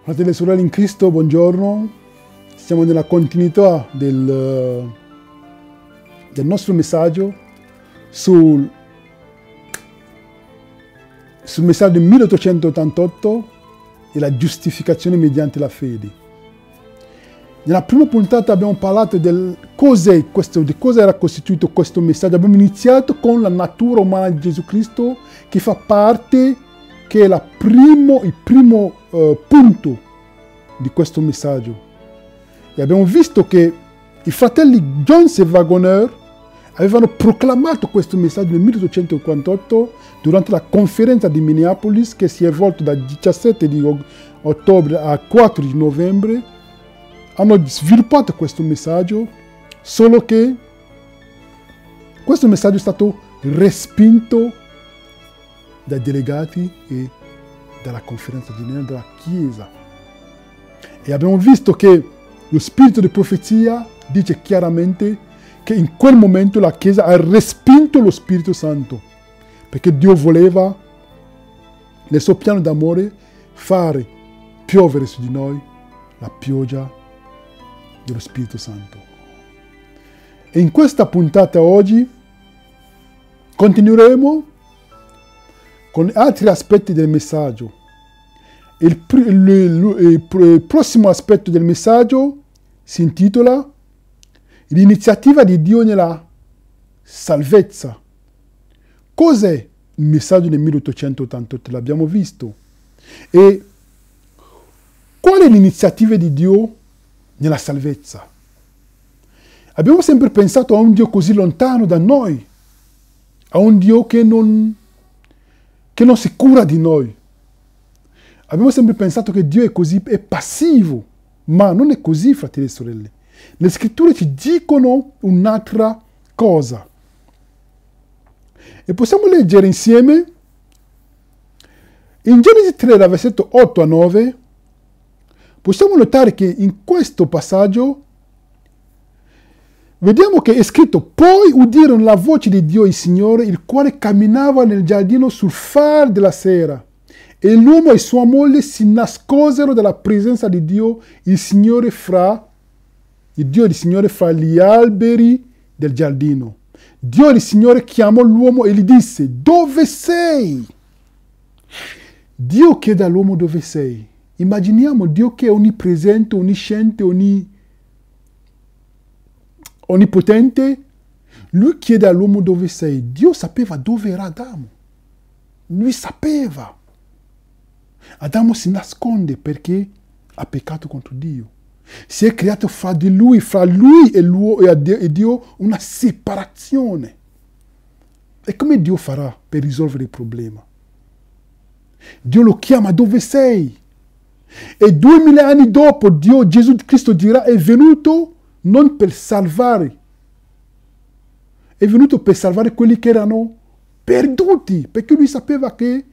Fratelli e sorelle in Cristo, buongiorno. Siamo nella continuità del nostro messaggio sul messaggio del 1888 e la giustificazione mediante la fede. Nella prima puntata abbiamo parlato di cosa era costituito questo messaggio. Abbiamo iniziato con la natura umana di Gesù Cristo, che fa parte, che è il primo punto di questo messaggio. E abbiamo visto che i fratelli Jones e Wagoner avevano proclamato questo messaggio nel 1848 durante la conferenza di Minneapolis, che si è svolta dal 17 di ottobre al 4 di novembre. Hanno sviluppato questo messaggio, solo che questo messaggio è stato respinto dai delegati e dalla conferenza generale della Chiesa. E abbiamo visto che lo spirito di profezia dice chiaramente che in quel momento la Chiesa ha respinto lo Spirito Santo, perché Dio voleva, nel suo piano d'amore, fare piovere su di noi la pioggia dello Spirito Santo. E in questa puntata oggi continueremo con altri aspetti del messaggio. Il prossimo aspetto del messaggio si intitola l'iniziativa di Dio nella salvezza. Cos'è il messaggio del 1888? L'abbiamo visto. E qual è l'iniziativa di Dio nella salvezza? Abbiamo sempre pensato a un Dio così lontano da noi, a un Dio che non si cura di noi. Abbiamo sempre pensato che Dio è passivo, ma non è così, fratelli e sorelle. Le scritture ci dicono un'altra cosa. E possiamo leggere insieme in Genesi 3, dal versetto 8 a 9. Possiamo notare che in questo passaggio vediamo che è scritto: poi udirono la voce di Dio il Signore, il quale camminava nel giardino sul far della sera. E l'uomo e sua moglie si nascosero dalla presenza di Dio il Signore fra gli alberi del giardino. Dio il Signore chiamò l'uomo e gli disse: dove sei? Dio chiede all'uomo: dove sei? Immaginiamo Dio che è onnipresente, onnisciente, onnipotente. Lui chiede all'uomo: dove sei? Dio sapeva dove era Adamo. Lui sapeva. Adamo si nasconde perché ha peccato contro Dio. Si è creato fra lui e Dio una separazione. E come Dio farà per risolvere il problema? Dio lo chiama: dove sei? E 2000 anni dopo Gesù Cristo dirà: è venuto non per salvare, è venuto per salvare quelli che erano perduti, perché lui sapeva che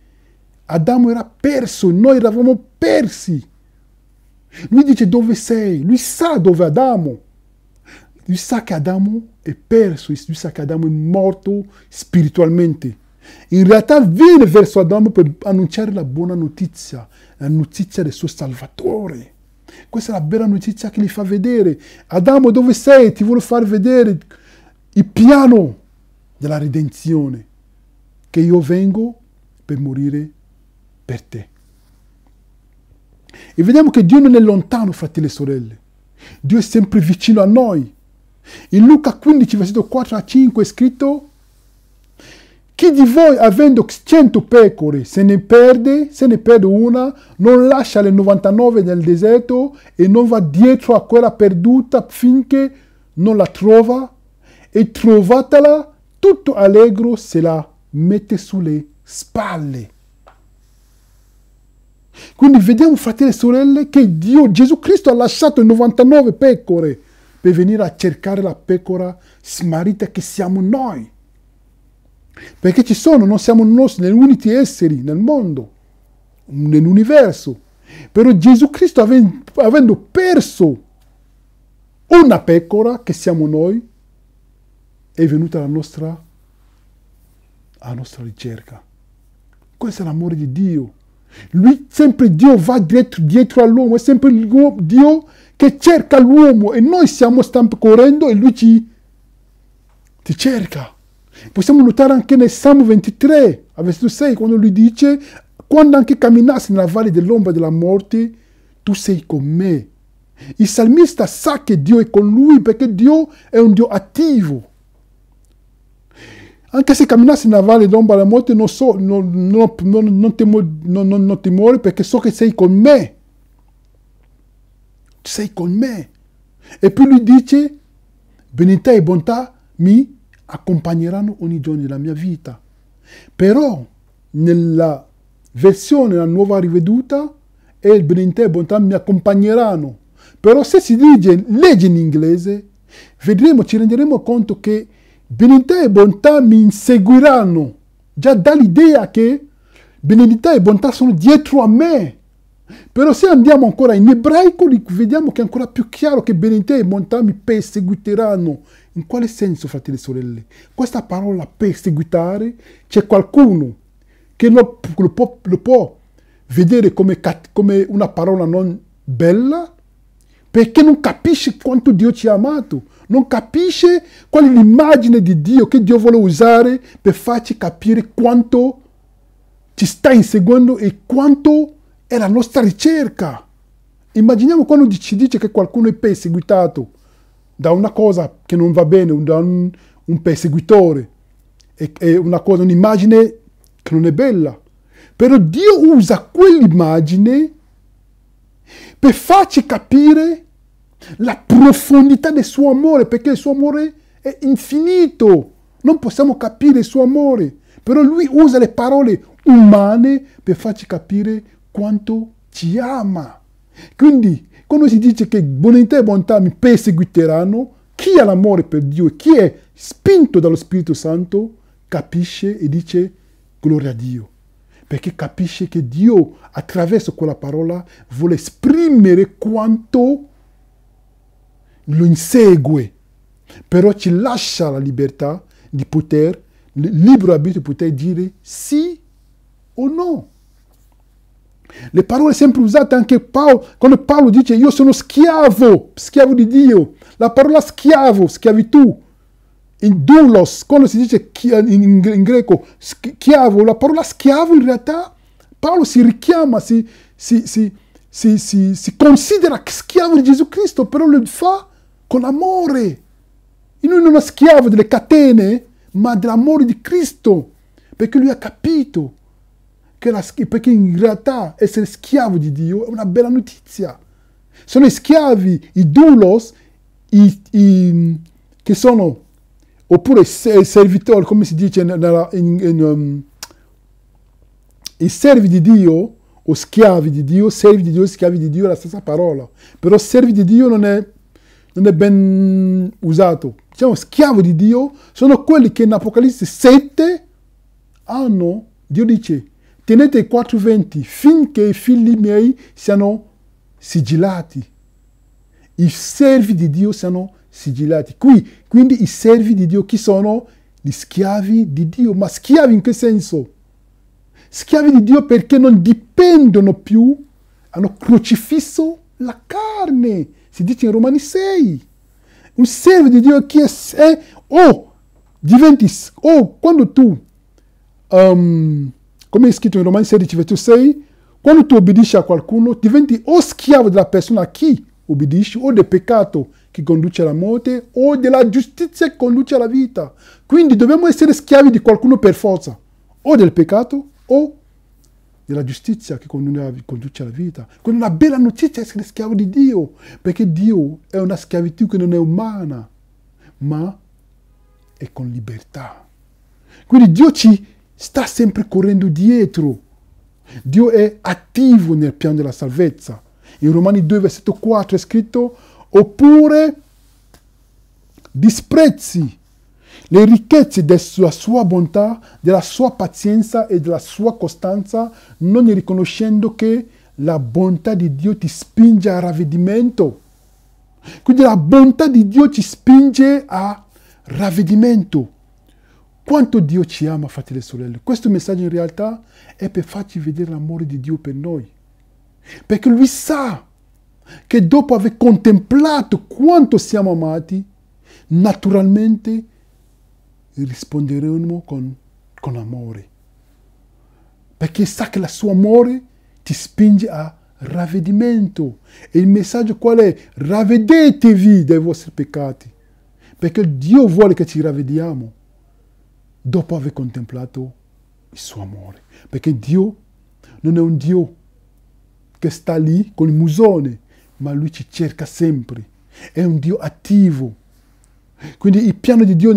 Adamo era perso, noi eravamo persi. Lui dice: dove sei? Lui sa dove è Adamo. Lui sa che Adamo è perso, lui sa che Adamo è morto spiritualmente. In realtà viene verso Adamo per annunciare la buona notizia, la notizia del suo Salvatore. Questa è la bella notizia che gli fa vedere: Adamo, dove sei? Ti voglio far vedere il piano della redenzione, che io vengo per morire per te. E vediamo che Dio non è lontano, fratelli e sorelle. Dio è sempre vicino a noi. In Luca 15, versetto 4 a 5 è scritto: chi di voi, avendo 100 pecore, se ne perde una, non lascia le 99 nel deserto e non va dietro a quella perduta finché non la trova? E trovatela, tutto allegro se la mette sulle spalle. Quindi vediamo, fratelli e sorelle, che Gesù Cristo ha lasciato le 99 pecore per venire a cercare la pecora smarrita che siamo noi. Perché non siamo noi gli unici esseri nel mondo, nell'universo. Però Gesù Cristo, avendo perso una pecora, che siamo noi, è venuta alla nostra ricerca. Questo è l'amore di Dio. Lui, sempre Dio va dietro all'uomo, è sempre Dio che cerca l'uomo e noi stiamo correndo e lui ti cerca. Possiamo notare anche nel Salmo 23, a versetto 6, quando lui dice: quando anche camminassi nella valle dell'ombra della morte, tu sei con me. Il salmista sa che Dio è con lui perché Dio è un Dio attivo. Anche se camminassi nella valle dell'ombra della morte, non timore perché so che sei con me. Sei con me. E poi lui dice: benità e bontà mi accompagneranno ogni giorno della mia vita. Però nella versione, la nuova riveduta, e benità e bontà mi accompagneranno. Però se si legge in inglese, ci renderemo conto che benità e bontà mi inseguiranno. Già dà l'idea che benità e bontà sono dietro a me. Però se andiamo ancora in ebraico, vediamo che è ancora più chiaro che benità e bontà mi perseguiteranno. In quale senso, fratelli e sorelle? Questa parola perseguitare, c'è qualcuno che lo può vedere come una parola non bella, perché non capisce quanto Dio ci ha amato, non capisce qual è l'immagine di Dio che Dio vuole usare per farci capire quanto ci sta inseguendo e quanto è la nostra ricerca. Immaginiamo quando ci dice che qualcuno è perseguitato da una cosa che non va bene, da un perseguitore, è una cosa, un'immagine che non è bella. Però Dio usa quell'immagine per farci capire la profondità del suo amore, perché il suo amore è infinito. Non possiamo capire il suo amore, però lui usa le parole umane per farci capire quanto ci ama. Quindi, quando si dice che bontà e bontà mi perseguiteranno, chi ha l'amore per Dio e chi è spinto dallo Spirito Santo capisce e dice gloria a Dio. Perché capisce che Dio, attraverso quella parola, vuole esprimere quanto lo insegue. Però ci lascia la libertà di poter, il libero arbitrio di poter dire sì o no. Le parole sempre usate anche quando Paolo dice io sono schiavo di Dio. La parola schiavo, schiavitù, in doulos, quando si dice in greco schiavo, la parola schiavo in realtà Paolo si richiama, si considera schiavo di Gesù Cristo, però lo fa con amore. E lui non è schiavo delle catene, ma dell'amore di Cristo, perché lui ha capito perché in realtà essere schiavo di Dio è una bella notizia. Sono i schiavi, i doulos, che sono, oppure i servitori, come si dice i servi di Dio, o schiavi di Dio, servi di Dio, schiavi di Dio è la stessa parola. Però servi di Dio non è ben usato. Diciamo, schiavo di Dio sono quelli che in Apocalisse 7 hanno, Dio dice, tenete i 4 venti finché i figli miei siano sigillati. I servi di Dio siano sigillati. Quindi i servi di Dio chi sono? Gli schiavi di Dio. Ma schiavi in che senso? Schiavi di Dio perché non dipendono più, hanno crocifisso la carne. Si dice in Romani 6. Un servo di Dio chi è quando tu, come è scritto in Romani 16, versetto 6, quando tu obbedisci a qualcuno, diventi o schiavo della persona a chi obbedisci, o del peccato che conduce alla morte, o della giustizia che conduce alla vita. Quindi dobbiamo essere schiavi di qualcuno per forza, o del peccato, o della giustizia che conduce alla vita. Quindi una bella notizia è essere schiavo di Dio, perché Dio è una schiavitù che non è umana, ma è con libertà. Quindi Dio ci sta sempre correndo dietro. Dio è attivo nel piano della salvezza. In Romani 2, versetto 4 è scritto: oppure disprezzi le ricchezze della sua bontà, della sua pazienza e della sua costanza, non riconoscendo che la bontà di Dio ti spinge al ravvedimento. Quindi la bontà di Dio ci spinge a ravvedimento. quanto Dio ci ama, fratelli e sorelle. Questo messaggio in realtà è per farci vedere l'amore di Dio per noi. Perché Lui sa che dopo aver contemplato quanto siamo amati, naturalmente risponderemo con amore. Perché sa che il suo amore ti spinge a ravvedimento. E il messaggio qual è? Ravvedetevi dai vostri peccati. Perché Dio vuole che ci ravvediamo dopo aver contemplato il suo amore. Perché Dio non è un Dio che sta lì con il musone, ma Lui ci cerca sempre. È un Dio attivo. Quindi il piano di Dio,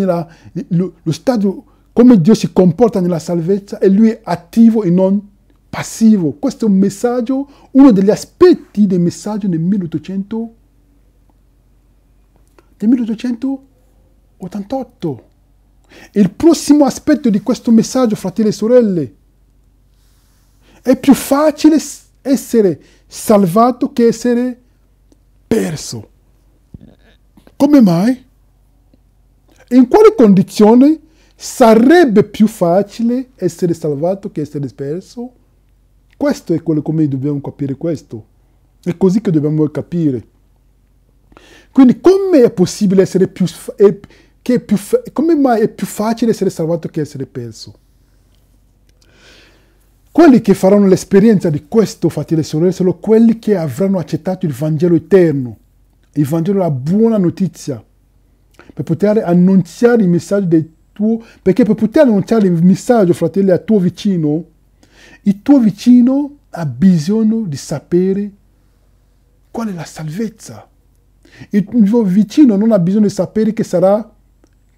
lo stato, come Dio si comporta nella salvezza, e Lui è attivo e non passivo. Questo è un messaggio, uno degli aspetti del messaggio del 1888. Il prossimo aspetto di questo messaggio, fratelli e sorelle, è più facile essere salvato che essere perso. Come mai? In quale condizione sarebbe più facile essere salvato che essere perso? Questo è quello come dobbiamo capire questo. È così che dobbiamo capire. Quindi come è possibile essere come mai è più facile essere salvato che essere perso? Quelli che faranno l'esperienza di questo, fratelli e sorelle, sono quelli che avranno accettato il Vangelo eterno, il Vangelo è la buona notizia, per poter annunciare il messaggio perché per poter annunciare il messaggio, fratelli, al tuo vicino, il tuo vicino ha bisogno di sapere qual è la salvezza. Il tuo vicino non ha bisogno di sapere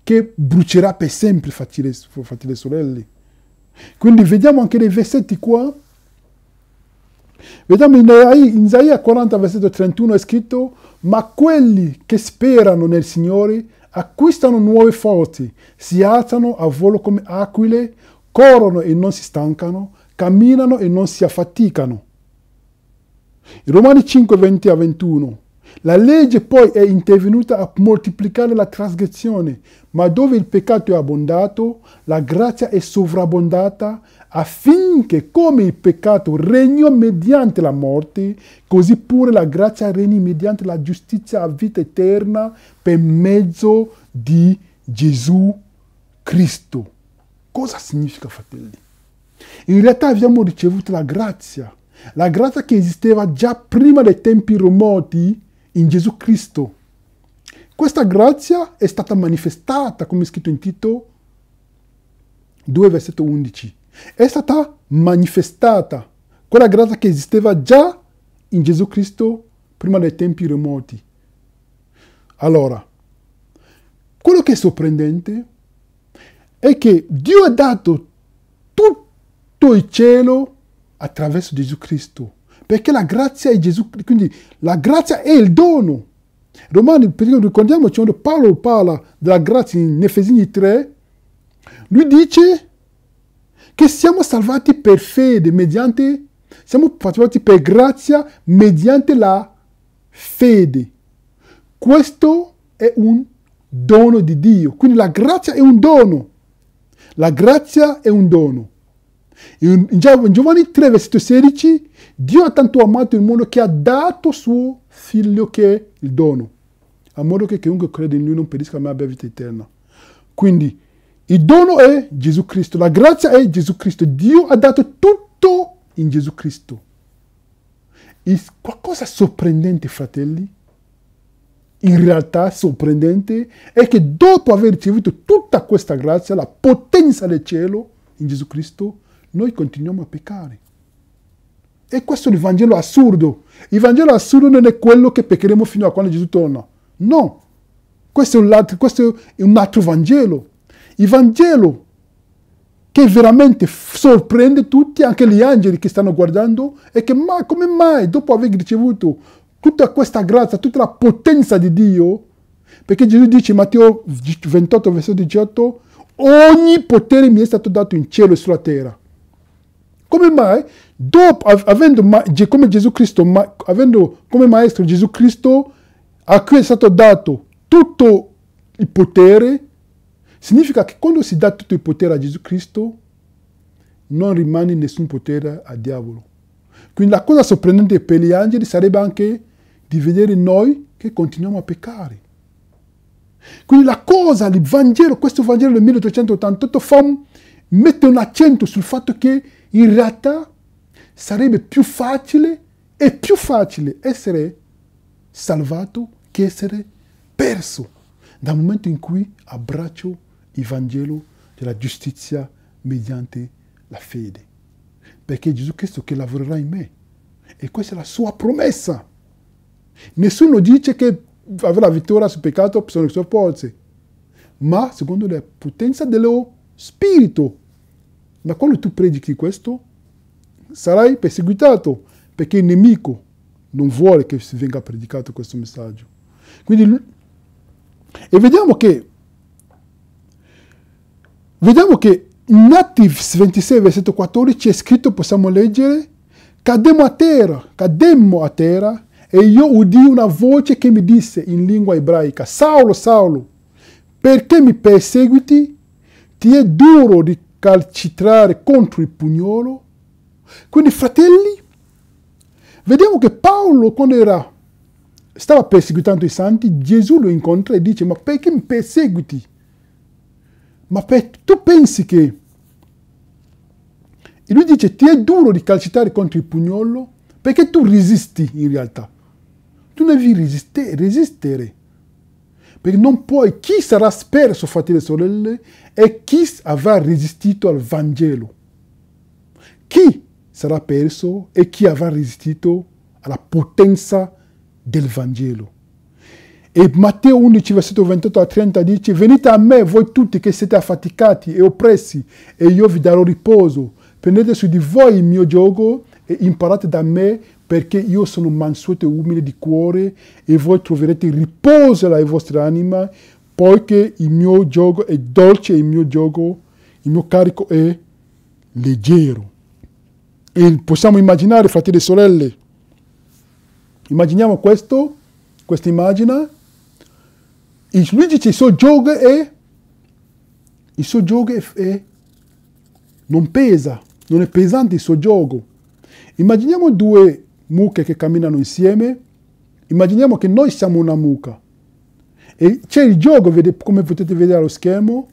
che brucerà per sempre, fratelli e sorelle. Quindi vediamo anche dei versetti qua. Vediamo in Isaia 40, versetto 31 è scritto: ma quelli che sperano nel Signore acquistano nuove forze, si alzano a volo come aquile, corrono e non si stancano, camminano e non si affaticano. In Romani 5, 20 a 21. La legge poi è intervenuta a moltiplicare la trasgressione, ma dove il peccato è abbondato, la grazia è sovrabbondata, affinché come il peccato regnò mediante la morte, così pure la grazia regni mediante la giustizia a vita eterna per mezzo di Gesù Cristo. Cosa significa, fratelli? In realtà abbiamo ricevuto la grazia che esisteva già prima dei tempi remoti in Gesù Cristo. Questa grazia è stata manifestata, come è scritto in Tito 2, versetto 11. È stata manifestata quella grazia che esisteva già in Gesù Cristo prima dei tempi remoti. Allora, quello che è sorprendente è che Dio ha dato tutto il cielo attraverso Gesù Cristo. Perché la grazia è Gesù, quindi la grazia è il dono. Romani, ricordiamoci quando Paolo parla della grazia in Efesini 3, lui dice che siamo salvati per fede, siamo salvati per grazia mediante la fede. Questo è un dono di Dio. Quindi la grazia è un dono. La grazia è un dono. In Giovanni 3, versetto 16, Dio ha tanto amato il mondo che ha dato suo figlio che è il dono, a modo che chiunque crede in lui non perisca ma abbia vita eterna. Quindi il dono è Gesù Cristo, la grazia è Gesù Cristo. Dio ha dato tutto in Gesù Cristo. Qualcosa sorprendente, fratelli, in realtà sorprendente, è che dopo aver ricevuto tutta questa grazia, la potenza del cielo in Gesù Cristo, noi continuiamo a peccare. E questo è il Vangelo assurdo. Il Vangelo assurdo non è quello che peccheremo fino a quando Gesù torna. No. Questo è un altro Vangelo. Il Vangelo che veramente sorprende tutti, anche gli angeli che stanno guardando, è che come mai dopo aver ricevuto tutta questa grazia, tutta la potenza di Dio, perché Gesù dice in Matteo 28, versetto 18, ogni potere mi è stato dato in cielo e sulla terra. Come mai, dopo, come Gesù Cristo, avendo come maestro Gesù Cristo, a cui è stato dato tutto il potere, Significa che quando si dà tutto il potere a Gesù Cristo, non rimane nessun potere al diavolo. Quindi la cosa sorprendente per gli angeli sarebbe anche di vedere noi che continuiamo a peccare. Quindi la cosa, il Vangelo, questo Vangelo del 1888 mette un accento sul fatto che in realtà sarebbe più facile essere salvato che essere perso dal momento in cui abbraccio il Vangelo della giustizia mediante la fede. Perché è Gesù Cristo che lavorerà in me. E questa è la sua promessa. Nessuno dice che avrà vittoria sul peccato sono le sue forze, ma secondo la potenza dello Spirito. Ma quando tu predichi questo, sarai perseguitato, perché il nemico non vuole che si venga predicato questo messaggio. Quindi, e vediamo che in Atti 26, versetto 14 è scritto, possiamo leggere, cademmo a terra, e io udii una voce che mi disse in lingua ebraica, Saulo, Saulo, perché mi perseguiti? Ti è duro di calcitrare contro il pugnolo? Quindi, fratelli, vediamo che Paolo, quando stava perseguitando i santi, Gesù lo incontra e dice, ma perché mi perseguiti? Ma tu pensi che... E lui dice, ti è duro di calcitare contro il pugnolo? Perché tu resisti in realtà. Tu devi resistere. Perché non puoi, chi sarà perso, fratelli e sorelle, è chi avrà resistito al Vangelo. Chi sarà perso è chi avrà resistito alla potenza del Vangelo. E Matteo 11, versetto 28 a 30 dice, venite a me voi tutti che siete affaticati e oppressi, e io vi darò riposo. Prendete su di voi il mio giogo e imparate da me, perché io sono mansueto e umile di cuore, e voi troverete riposo alle vostre anime, poiché il mio giogo è dolce e il mio carico è leggero. E possiamo immaginare, fratelli e sorelle, immaginiamo questa immagine. Lui dice il suo gioco non pesa, non è pesante il suo gioco. Immaginiamo due mucche che camminano insieme, immaginiamo che noi siamo una mucca e c'è il gioco, come potete vedere allo schermo.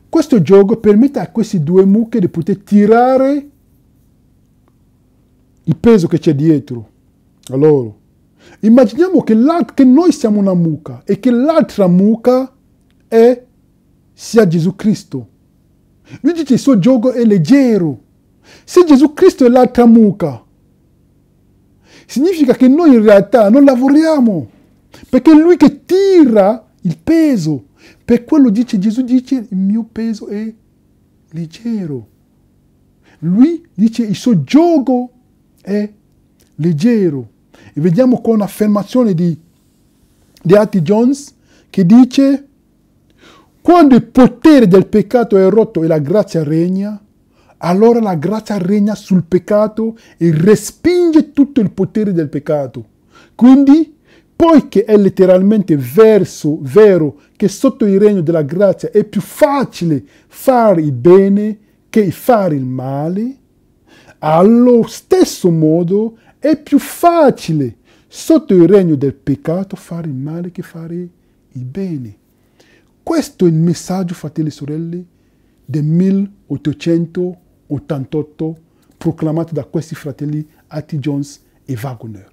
Questo gioco permette a queste due mucche di poter tirare il peso che c'è dietro a loro. Immaginiamo che noi siamo una mucca e che l'altra mucca sia Gesù Cristo. Lui dice che il suo gioco è leggero. Se Gesù Cristo è l'altra mucca, significa che noi in realtà non lavoriamo, perché è Lui che tira il peso. Per quello Gesù dice, il mio peso è leggero. Lui dice, il suo gioco è leggero. E vediamo con un'affermazione di Atti Jones che dice, quando il potere del peccato è rotto e la grazia regna, allora la grazia regna sul peccato e respinge tutto il potere del peccato. Quindi, poiché è letteralmente vero che sotto il regno della grazia è più facile fare il bene che fare il male, allo stesso modo è più facile sotto il regno del peccato fare il male che fare il bene. Questo è il messaggio, fratelli e sorelle, del 1888 proclamato da questi fratelli Atti Jones e Waggoner.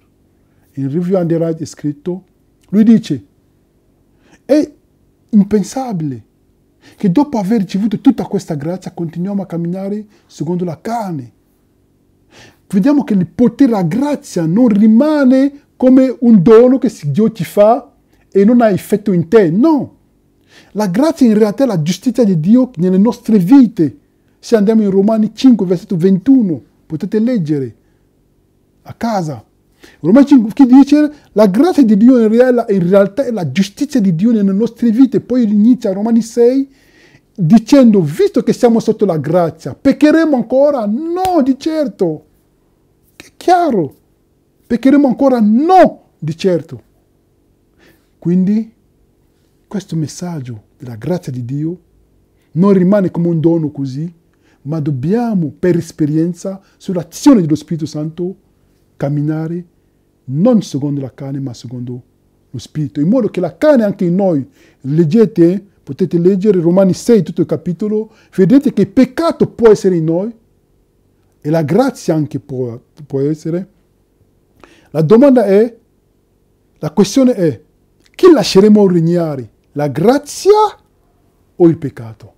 In Review and the Right è scritto, lui dice, è impensabile che dopo aver ricevuto tutta questa grazia continuiamo a camminare secondo la carne. Vediamo che il potere, la grazia non rimane come un dono che Dio ti fa e non ha effetto in te, no. La grazia in realtà è la giustizia di Dio nelle nostre vite. Se andiamo in Romani 5, versetto 21, potete leggere a casa. Romani 5, che dice la grazia di Dio in realtà è la giustizia di Dio nelle nostre vite. Poi inizia Romani 6 dicendo, visto che siamo sotto la grazia, peccheremo ancora? No, di certo. Che è chiaro. Peccheremo ancora? No, di certo. Quindi questo messaggio della grazia di Dio non rimane come un dono così, ma dobbiamo, per esperienza, sull'azione dello Spirito Santo, camminare non secondo la carne, ma secondo lo Spirito, in modo che la carne anche in noi. Leggete, potete leggere Romani 6, tutto il capitolo, vedete che il peccato può essere in noi e la grazia anche può essere. La domanda è, la questione è, chi lasceremo regnare? La grazia o il peccato?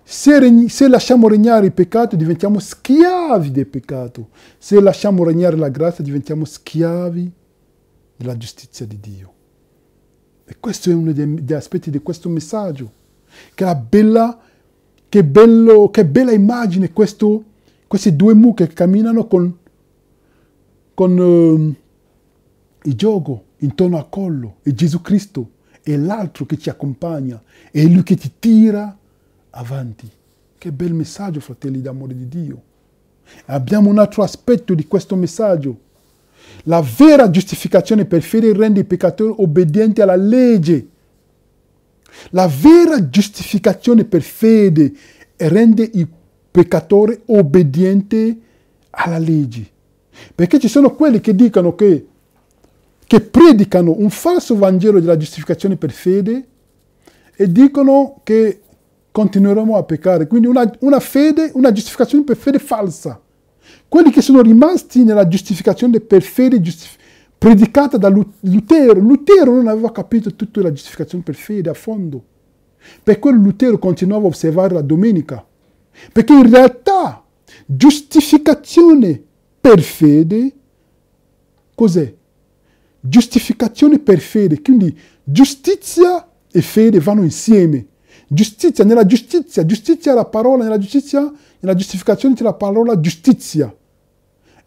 Se lasciamo regnare il peccato, diventiamo schiavi del peccato. Se lasciamo regnare la grazia, diventiamo schiavi della giustizia di Dio. E questo è uno degli aspetti di questo messaggio. Che bella immagine queste due mucche che camminano con il gioco intorno al collo. E Gesù Cristo è l'altro che ci accompagna. È Lui che ti tira avanti. Che bel messaggio, fratelli d'amore di Dio. Abbiamo un altro aspetto di questo messaggio. La vera giustificazione per fede rende il peccatore obbediente alla legge. La vera giustificazione per fede rende il peccatore obbediente alla legge. Perché ci sono quelli che dicono che predicano un falso Vangelo della giustificazione per fede e dicono che continueremo a peccare. Quindi una giustificazione per fede falsa. Quelli che sono rimasti nella giustificazione per fede predicata da Lutero. Lutero non aveva capito tutta la giustificazione per fede a fondo. Per quello Lutero continuava a osservare la domenica. Perché in realtà giustificazione per fede cos'è? Giustificazione per fede. Quindi giustizia e fede vanno insieme. Nella giustizia è la parola, nella giustificazione c'è la parola giustizia.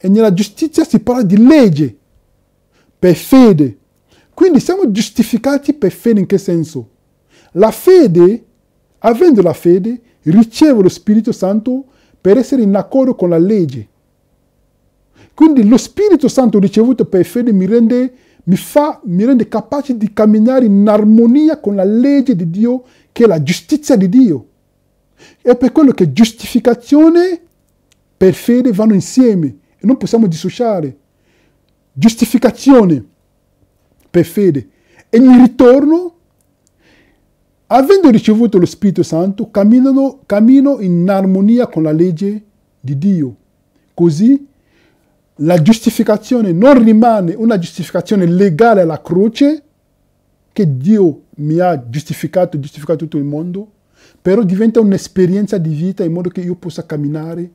E nella giustizia si parla di legge, per fede. Quindi siamo giustificati per fede in che senso? La fede, avendo la fede, ricevo lo Spirito Santo per essere in accordo con la legge. Quindi lo Spirito Santo ricevuto per fede mi rende capace di camminare in armonia con la legge di Dio, che è la giustizia di Dio. È per quello che giustificazione per fede vanno insieme e non possiamo dissociare. Giustificazione per fede e il ritorno, avendo ricevuto lo Spirito Santo, cammino in armonia con la legge di Dio. Così la giustificazione non rimane una giustificazione legale alla croce, che Dio mi ha giustificato tutto il mondo, però diventa un'esperienza di vita in modo che io possa camminare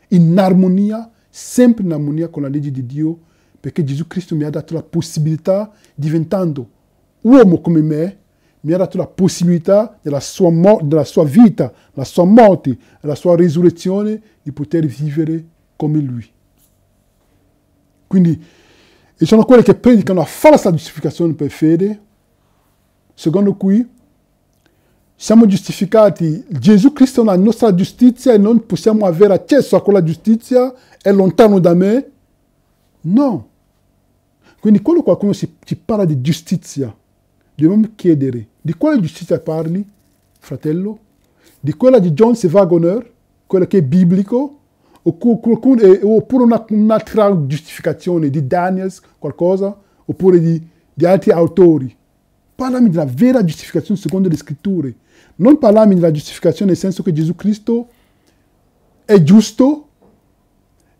in armonia, sempre in armonia con la legge di Dio, perché Gesù Cristo mi ha dato la possibilità, diventando uomo come me, mi ha dato la possibilità della sua vita, la sua morte, la sua risurrezione, di poter vivere come Lui. Quindi, e sono quelli che predicano la falsa giustificazione per fede, secondo cui siamo giustificati, Gesù Cristo è la nostra giustizia e non possiamo avere accesso a quella giustizia, è lontano da me. No. Quindi quando qualcuno ci parla di giustizia, dobbiamo chiedere, di quale giustizia parli, fratello? Di quella di John C. Waggoner, quella che è biblico, oppure un'altra giustificazione di Daniels, qualcosa, oppure di altri autori. Parlami della vera giustificazione secondo le scritture. Non parlarmi della giustificazione nel senso che Gesù Cristo è giusto,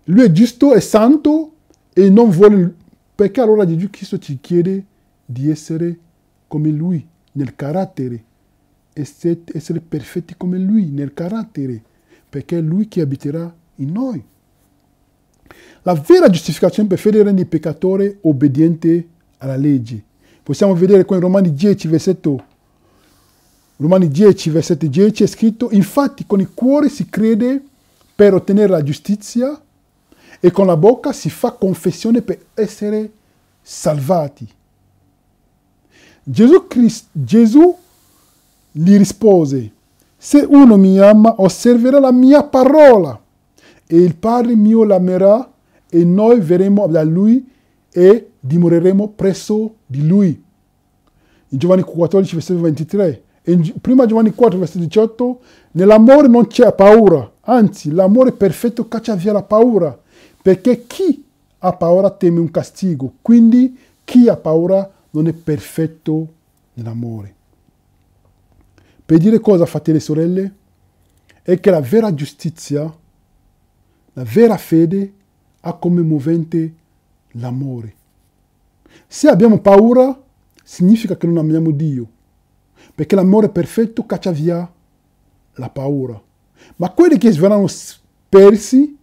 Lui è giusto, è santo e non vuole... Perché allora Gesù Cristo ci chiede di essere come Lui nel carattere, essere perfetti come Lui nel carattere, perché è Lui che abiterà in noi. La vera giustificazione per fede rende il peccatore obbediente alla legge. Possiamo vedere qua in Romani 10, versetto 10 è scritto: infatti con il cuore si crede per ottenere la giustizia e con la bocca si fa confessione per essere salvati. Gesù gli rispose: se uno mi ama, osserverà la mia parola e il Padre mio l'amerà e noi verremo da Lui e dimoreremo presso di Lui. In Giovanni 14, versetto 23. In 1 Giovanni 4, versetto 18, nell'amore non c'è paura, anzi l'amore perfetto caccia via la paura, perché chi ha paura teme un castigo, quindi chi ha paura non è perfetto nell'amore. Per dire cosa, fratelli e sorelle? È che la vera giustizia, la vera fede ha come movente l'amore. Se abbiamo paura, significa che non amiamo Dio, perché l'amore perfetto caccia via la paura. Ma quelli che verranno persi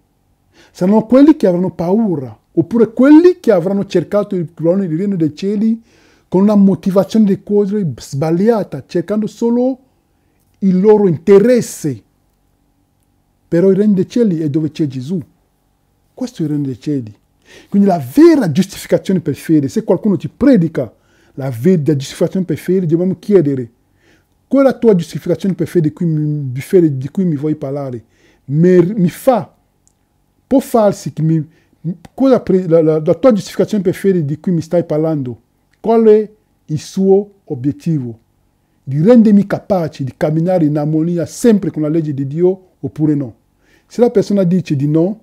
saranno quelli che avranno paura, oppure quelli che avranno cercato il regno dei cieli con una motivazione di cose sbagliata, cercando solo il loro interesse. Però il regno dei cieli è dove c'è Gesù. Questo è il regno dei cieli. Quindi la vera giustificazione per fede, se qualcuno ti predica la vera giustificazione per fede, dobbiamo chiedere: qual è la tua giustificazione per fede di cui mi vuoi parlare? Può farsi che la tua giustificazione per fede di cui mi stai parlando, qual è il suo obiettivo? Di rendermi capace di camminare in armonia sempre con la legge di Dio oppure no? Se la persona dice di no,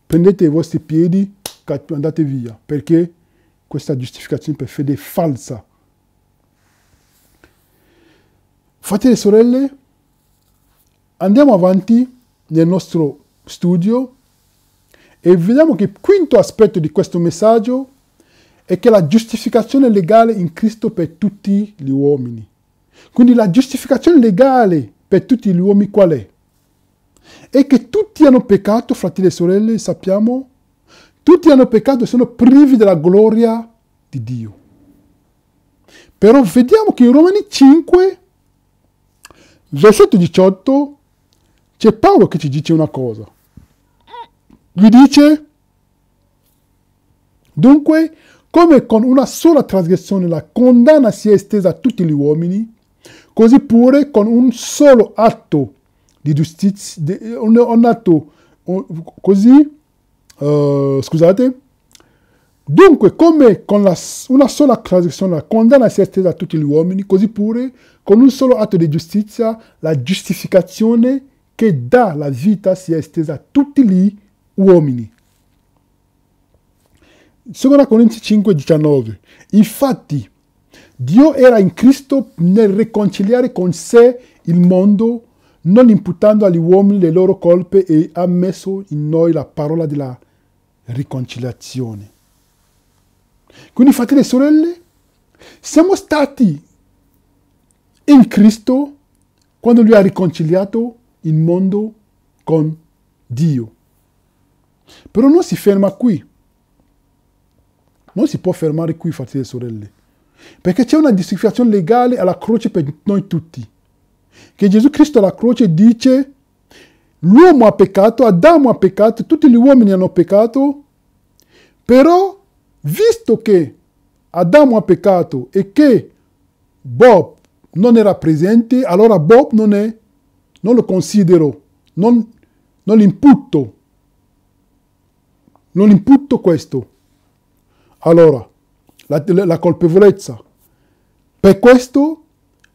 prendete i vostri piedi e andate via, perché questa giustificazione per fede è falsa. Fratelli e sorelle, andiamo avanti nel nostro studio e vediamo che il quinto aspetto di questo messaggio è che la giustificazione legale in Cristo per tutti gli uomini. Quindi la giustificazione legale per tutti gli uomini qual è? È che tutti hanno peccato, fratelli e sorelle, sappiamo? Tutti hanno peccato e sono privi della gloria di Dio. Però vediamo che in Romani 5, versetto 18, c'è Paolo che ci dice una cosa. Gli dice: dunque, come con una sola trasgressione la condanna si è estesa a tutti gli uomini, così pure con un solo atto di giustizia, dunque come con una sola trasgressione la condanna si è estesa a tutti gli uomini, così pure con un solo atto di giustizia la giustificazione che dà la vita si è estesa a tutti gli uomini. 2 Corinzi 5, 19. Infatti, Dio era in Cristo nel riconciliare con sé il mondo, non imputando agli uomini le loro colpe, e ha messo in noi la parola della riconciliazione. Quindi, fratelli e sorelle, siamo stati in Cristo quando Lui ha riconciliato il mondo con Dio. Però non si ferma qui. Non si può fermare qui, fratelli e sorelle. Perché c'è una giustificazione legale alla croce per noi tutti. Che Gesù Cristo alla croce dice: l'uomo ha peccato, Adamo ha peccato, tutti gli uomini hanno peccato, però visto che Adamo ha peccato e che Bob non era presente, allora Bob non lo considero, non l'imputo questo. Allora, la colpevolezza. Per questo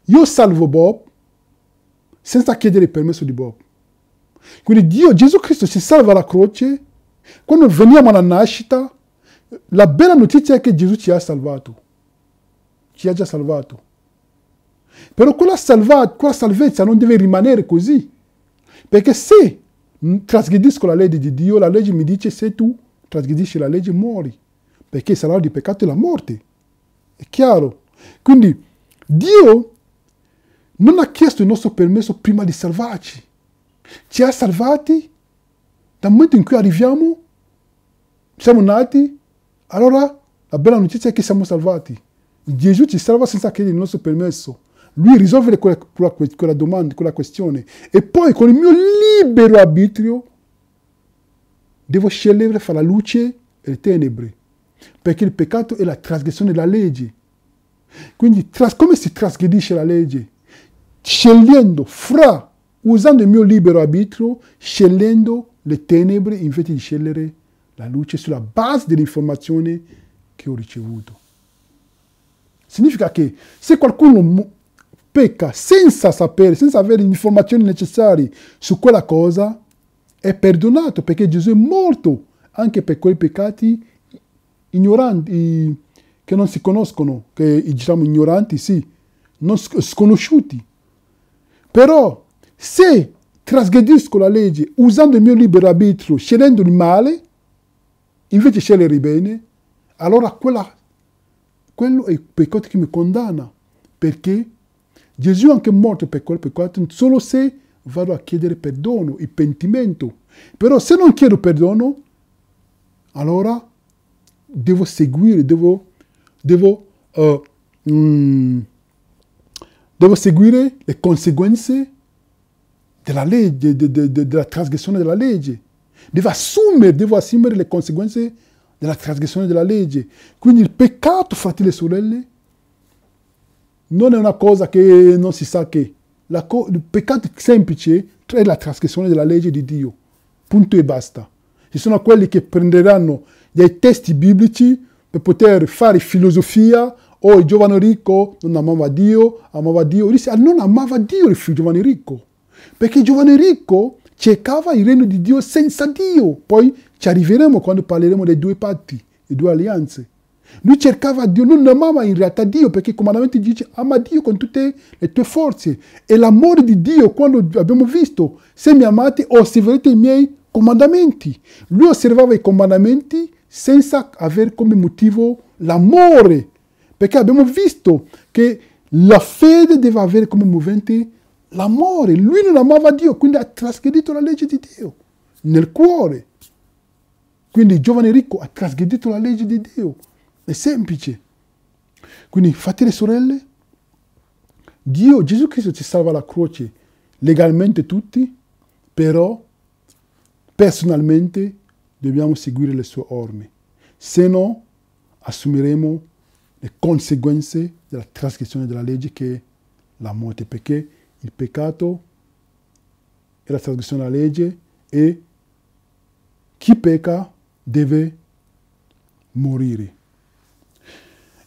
io salvo Bob senza chiedere il permesso di Bob. Quindi Gesù Cristo ci salva alla croce. Quando veniamo alla nascita, la bella notizia è che Gesù ci ha salvato. Ci ha già salvato. Però quella salvezza non deve rimanere così. Perché se trasgredisco la legge di Dio, la legge mi dice: se tu trasgredisci la legge muori. Perché il salario di peccato è la morte. È chiaro. Quindi Dio non ha chiesto il nostro permesso prima di salvarci. Ci ha salvati dal momento in cui arriviamo, siamo nati, allora la bella notizia è che siamo salvati. Gesù ci salva senza chiedere il nostro permesso. Lui risolve quella domanda, quella questione. E poi con il mio libero arbitrio devo scegliere fra la luce e le tenebre. Perché il peccato è la trasgressione della legge. Quindi come si trasgredisce la legge? Scegliendo usando il mio libero arbitrio, scegliendo le tenebre invece di scegliere la luce sulla base dell'informazione che ho ricevuto. Significa che se qualcuno pecca senza sapere, senza avere le informazioni necessarie su quella cosa, è perdonato perché Gesù è morto anche per quei peccati ignoranti, che non si conoscono, che diciamo ignoranti, sì, non sconosciuti. Però se trasgredisco la legge usando il mio libero arbitrio, scegliendo il male, invece scegliere il bene, allora quello è il peccato che mi condanna, perché Gesù è anche morto per quel peccato solo se vado a chiedere perdono, il pentimento. Però se non chiedo perdono, allora devo seguire, devo seguire le conseguenze della legge, della trasgressione della legge. Devo assumere le conseguenze della trasgressione della legge. Quindi il peccato, fratelli e sorelle, non è una cosa che non si sa che. Il peccato semplice è la trasgressione della legge di Dio. Punto e basta. Ci sono quelli che prenderanno dei testi biblici per poter fare filosofia. Oh, il giovane ricco non amava Dio. Dice, non amava Dio il giovane ricco. Perché il giovane ricco cercava il regno di Dio senza Dio. Poi ci arriveremo quando parleremo dei due patti, le due alleanze. Lui cercava Dio, non amava in realtà Dio, perché il comandamento dice ama Dio con tutte le tue forze. E l'amore di Dio, quando abbiamo visto, se mi amate, osserverete i miei comandamenti. Lui osservava i comandamenti senza avere come motivo l'amore, perché abbiamo visto che la fede deve avere come movente l'amore. Lui non amava Dio, quindi ha trasgredito la legge di Dio nel cuore. Quindi il giovane ricco ha trasgredito la legge di Dio. È semplice. Quindi, fratelli e sorelle, Dio, Gesù Cristo ci salva alla croce legalmente tutti, però personalmente dobbiamo seguire le sue orme. Se no, assumeremo le conseguenze della trasgressione della legge, che è la morte, perché il peccato è la trasgressione della legge e chi pecca deve morire.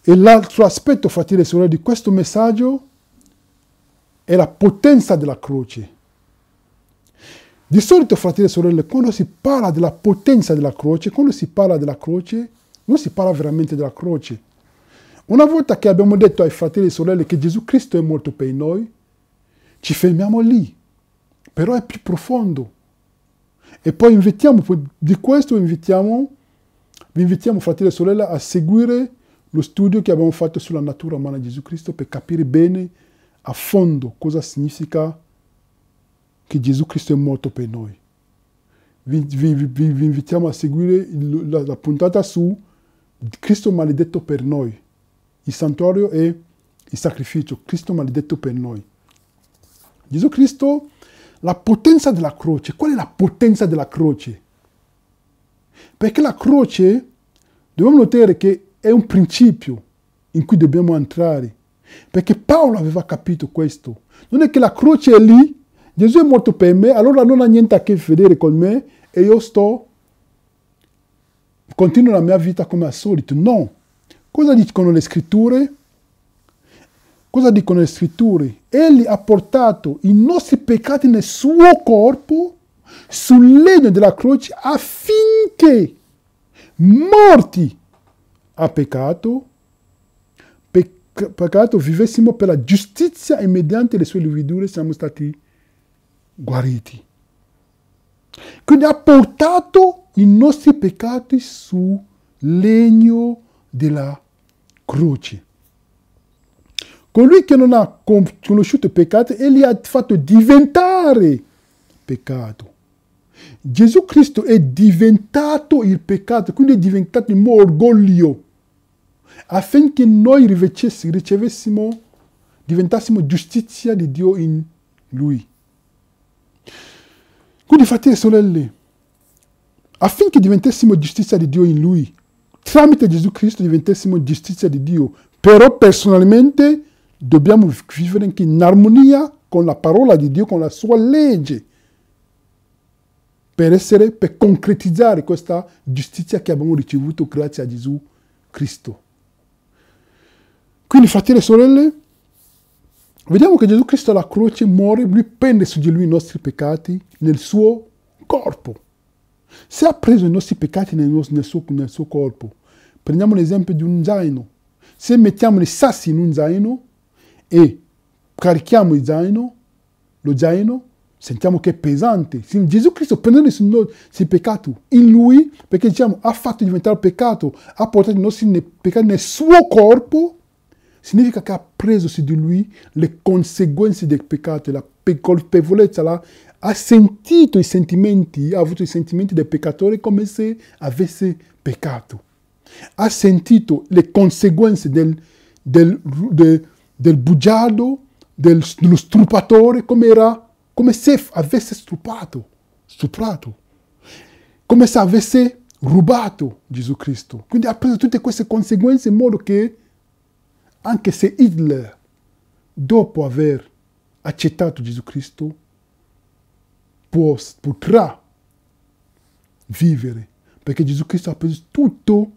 E l'altro aspetto, fratelli e sorelle, di questo messaggio è la potenza della croce. Di solito, fratelli e sorelle, quando si parla della potenza della croce, quando si parla della croce, non si parla veramente della croce. Una volta che abbiamo detto ai fratelli e sorelle che Gesù Cristo è morto per noi, ci fermiamo lì. Però è più profondo. E poi vi invitiamo, fratelli e sorelle, a seguire lo studio che abbiamo fatto sulla natura umana di Gesù Cristo per capire bene a fondo cosa significa che Gesù Cristo è morto per noi. Vi invitiamo a seguire la puntata su Cristo maledetto per noi. Il santuario e il sacrificio. Cristo maledetto per noi. Gesù Cristo, la potenza della croce. Qual è la potenza della croce? Perché la croce, dobbiamo notare che è un principio in cui dobbiamo entrare. Perché Paolo aveva capito questo. Non è che la croce è lì, Gesù è morto per me, allora non ha niente a che vedere con me e io continuo la mia vita come al solito. No. Cosa dicono le scritture? Cosa dicono le scritture? Egli ha portato i nostri peccati nel suo corpo sul legno della croce affinché, morti a peccato, vivessimo per la giustizia e mediante le sue lividure siamo stati guariti. Quindi ha portato i nostri peccati sul legno della croce. Colui che non ha conosciuto il peccato, egli ha fatto diventare peccato. Gesù Cristo è diventato il peccato, quindi è diventato il mio orgoglio, affinché noi diventassimo giustizia di Dio in Lui. Quindi, fratelli e sorelle, affinché diventassimo giustizia di Dio in Lui, tramite Gesù Cristo diventassimo giustizia di Dio, però personalmente dobbiamo vivere anche in armonia con la parola di Dio, con la sua legge, per concretizzare questa giustizia che abbiamo ricevuto grazie a Gesù Cristo. Quindi, fratelli e sorelle, Vediamo che Gesù Cristo alla croce muore, lui prende su di lui i nostri peccati nel suo corpo. Se ha preso i nostri peccati nel suo corpo, prendiamo l'esempio di un zaino. Se mettiamo i sassi in un zaino e carichiamo lo zaino, sentiamo che è pesante. Gesù Cristo prende i peccati in lui, perché diciamo ha fatto diventare peccato, ha portato i nostri peccati nel suo corpo, significa che ha preso su di lui le conseguenze del peccato, la colpevolezza, ha sentito i sentimenti, ha avuto i sentimenti del peccatore come se avesse peccato. Ha sentito le conseguenze del bugiardo, dello strupatore, come se avesse stuprato, come se avesse rubato Gesù Cristo. Quindi ha preso tutte queste conseguenze in modo che, anche se Hitler, dopo aver accettato Gesù Cristo, potrà vivere, perché Gesù Cristo ha preso tutto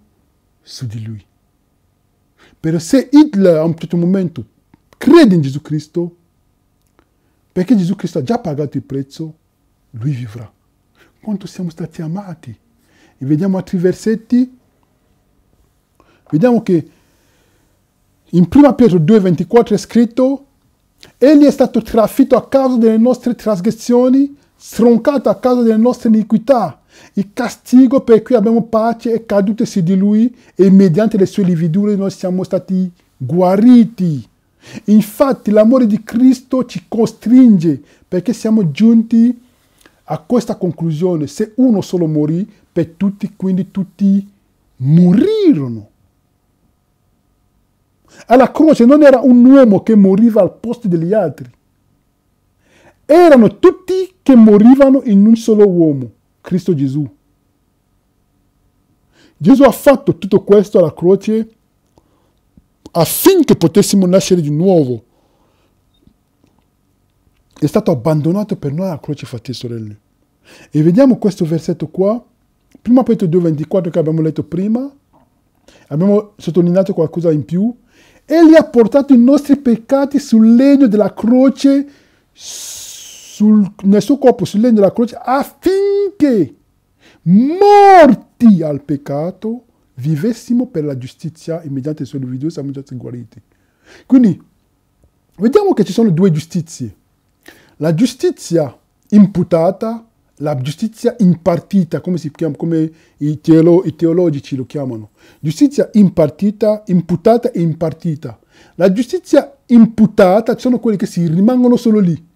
su di lui. Però se Hitler a un certo momento crede in Gesù Cristo, perché Gesù Cristo ha già pagato il prezzo, lui vivrà. Quanto siamo stati amati. E vediamo altri versetti. Vediamo che in 1 Pietro 2,24 è scritto: egli è stato trafitto a causa delle nostre trasgressioni, stroncato a causa delle nostre iniquità. Il castigo per cui abbiamo pace è caduto su di lui e mediante le sue lividure noi siamo stati guariti. Infatti l'amore di Cristo ci costringe, perché siamo giunti a questa conclusione: se uno solo morì per tutti, quindi tutti morirono. Alla croce non era un uomo che moriva al posto degli altri, erano tutti che morivano in un solo uomo, Cristo Gesù. Gesù ha fatto tutto questo alla croce affinché potessimo nascere di nuovo. È stato abbandonato per noi alla croce, fratelli e sorelle. E vediamo questo versetto qua, 1 Pietro 2,24 che abbiamo letto prima. Abbiamo sottolineato qualcosa in più. Egli ha portato i nostri peccati sul legno della croce, nel suo corpo sul legno della croce, affinché, morti al peccato, vivessimo per la giustizia e mediante il suo video siamo stati guariti. Quindi, vediamo che ci sono due giustizie. La giustizia imputata, la giustizia impartita, come si chiama, come i teologici lo chiamano. Giustizia impartita, imputata e impartita. La giustizia imputata sono quelli che si rimangono solo lì.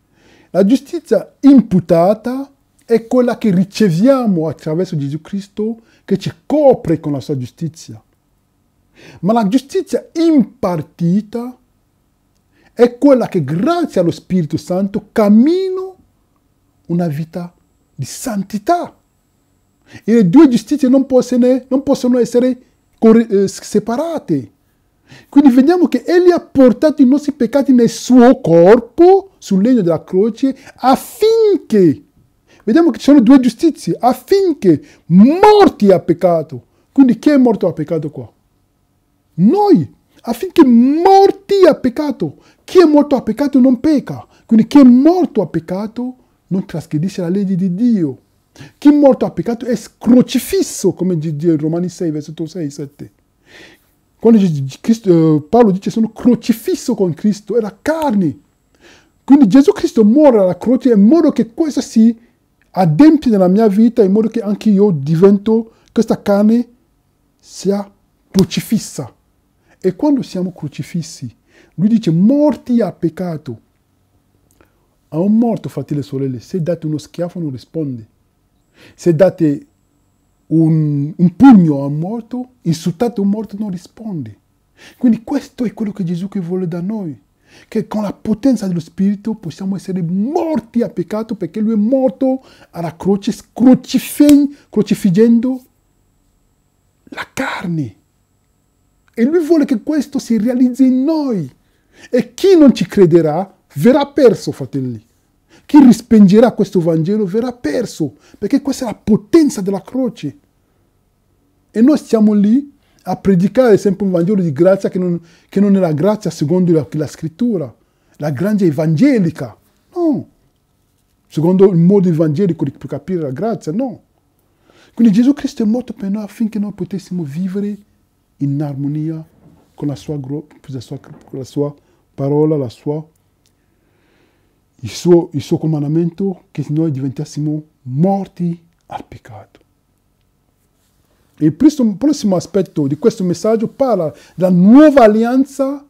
La giustizia imputata è quella che riceviamo attraverso Gesù Cristo, che ci copre con la sua giustizia. Ma la giustizia impartita è quella che grazie allo Spirito Santo cammino una vita di santità. E le due giustizie non possono essere separate. Quindi vediamo che egli ha portato i nostri peccati nel suo corpo, sul legno della croce, affinché, vediamo che ci sono due giustizie, affinché morti al peccato. Quindi chi è morto al peccato qua? Noi, affinché morti al peccato. Chi è morto al peccato non pecca. Quindi chi è morto al peccato non trasgredisce la legge di Dio. Chi è morto al peccato è crocifisso, come dice Romani 6, versetto 6 e 7. Quando Paolo dice sono crocifisso con Cristo, era carne. Quindi Gesù Cristo muore alla croce in modo che questo si adempie nella mia vita, in modo che anche io divento, questa carne sia crocifissa. E quando siamo crocifissi, lui dice morti al peccato. A un morto, fratelli e sorelle, se date uno schiaffo non risponde. Se date un pugno a un morto, insultate un morto non risponde. Quindi questo è quello che Gesù vuole da noi. Che con la potenza dello Spirito possiamo essere morti al peccato, perché lui è morto alla croce, crocifiggendo la carne. E lui vuole che questo si realizzi in noi. E chi non ci crederà verrà perso, fratelli. Chi respingerà questo Vangelo verrà perso, perché questa è la potenza della croce. E noi stiamo lì a predicare sempre un Vangelo di grazia che non è la grazia secondo la Scrittura. la grazia evangelica, no. Secondo il modo evangelico di capire la grazia, no. Quindi Gesù Cristo è morto per noi affinché noi potessimo vivere in armonia con la sua parola, il suo comandamento, che noi diventassimo morti al peccato. E il prossimo aspetto di questo messaggio parla della nuova alleanza.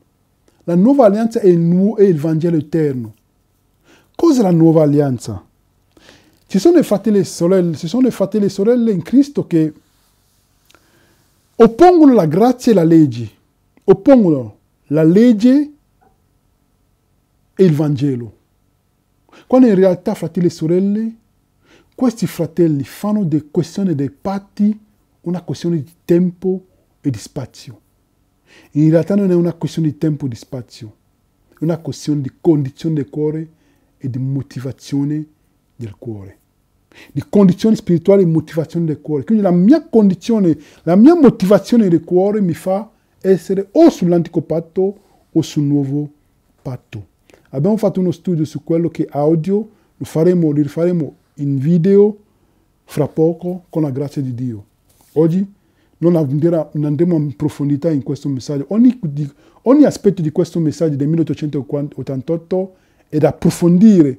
La nuova alleanza è il Vangelo eterno. Cos'è la nuova alleanza? Ci sono i fratelli e sorelle in Cristo che oppongono la grazia e la legge. Oppongono la legge e il Vangelo. Quando in realtà, fratelli e sorelle, questi fratelli fanno delle questioni dei patti una questione di tempo e di spazio. In realtà non è una questione di tempo e di spazio, è una questione di condizione del cuore e di motivazione del cuore. Di condizioni spirituali e motivazione del cuore. Quindi la mia motivazione del cuore mi fa essere o sull'antico patto o sul nuovo patto. Abbiamo fatto uno studio su quello che è audio, lo rifaremo in video fra poco con la grazia di Dio. Oggi non andremo in profondità in questo messaggio. Ogni aspetto di questo messaggio del 1888 è da approfondire.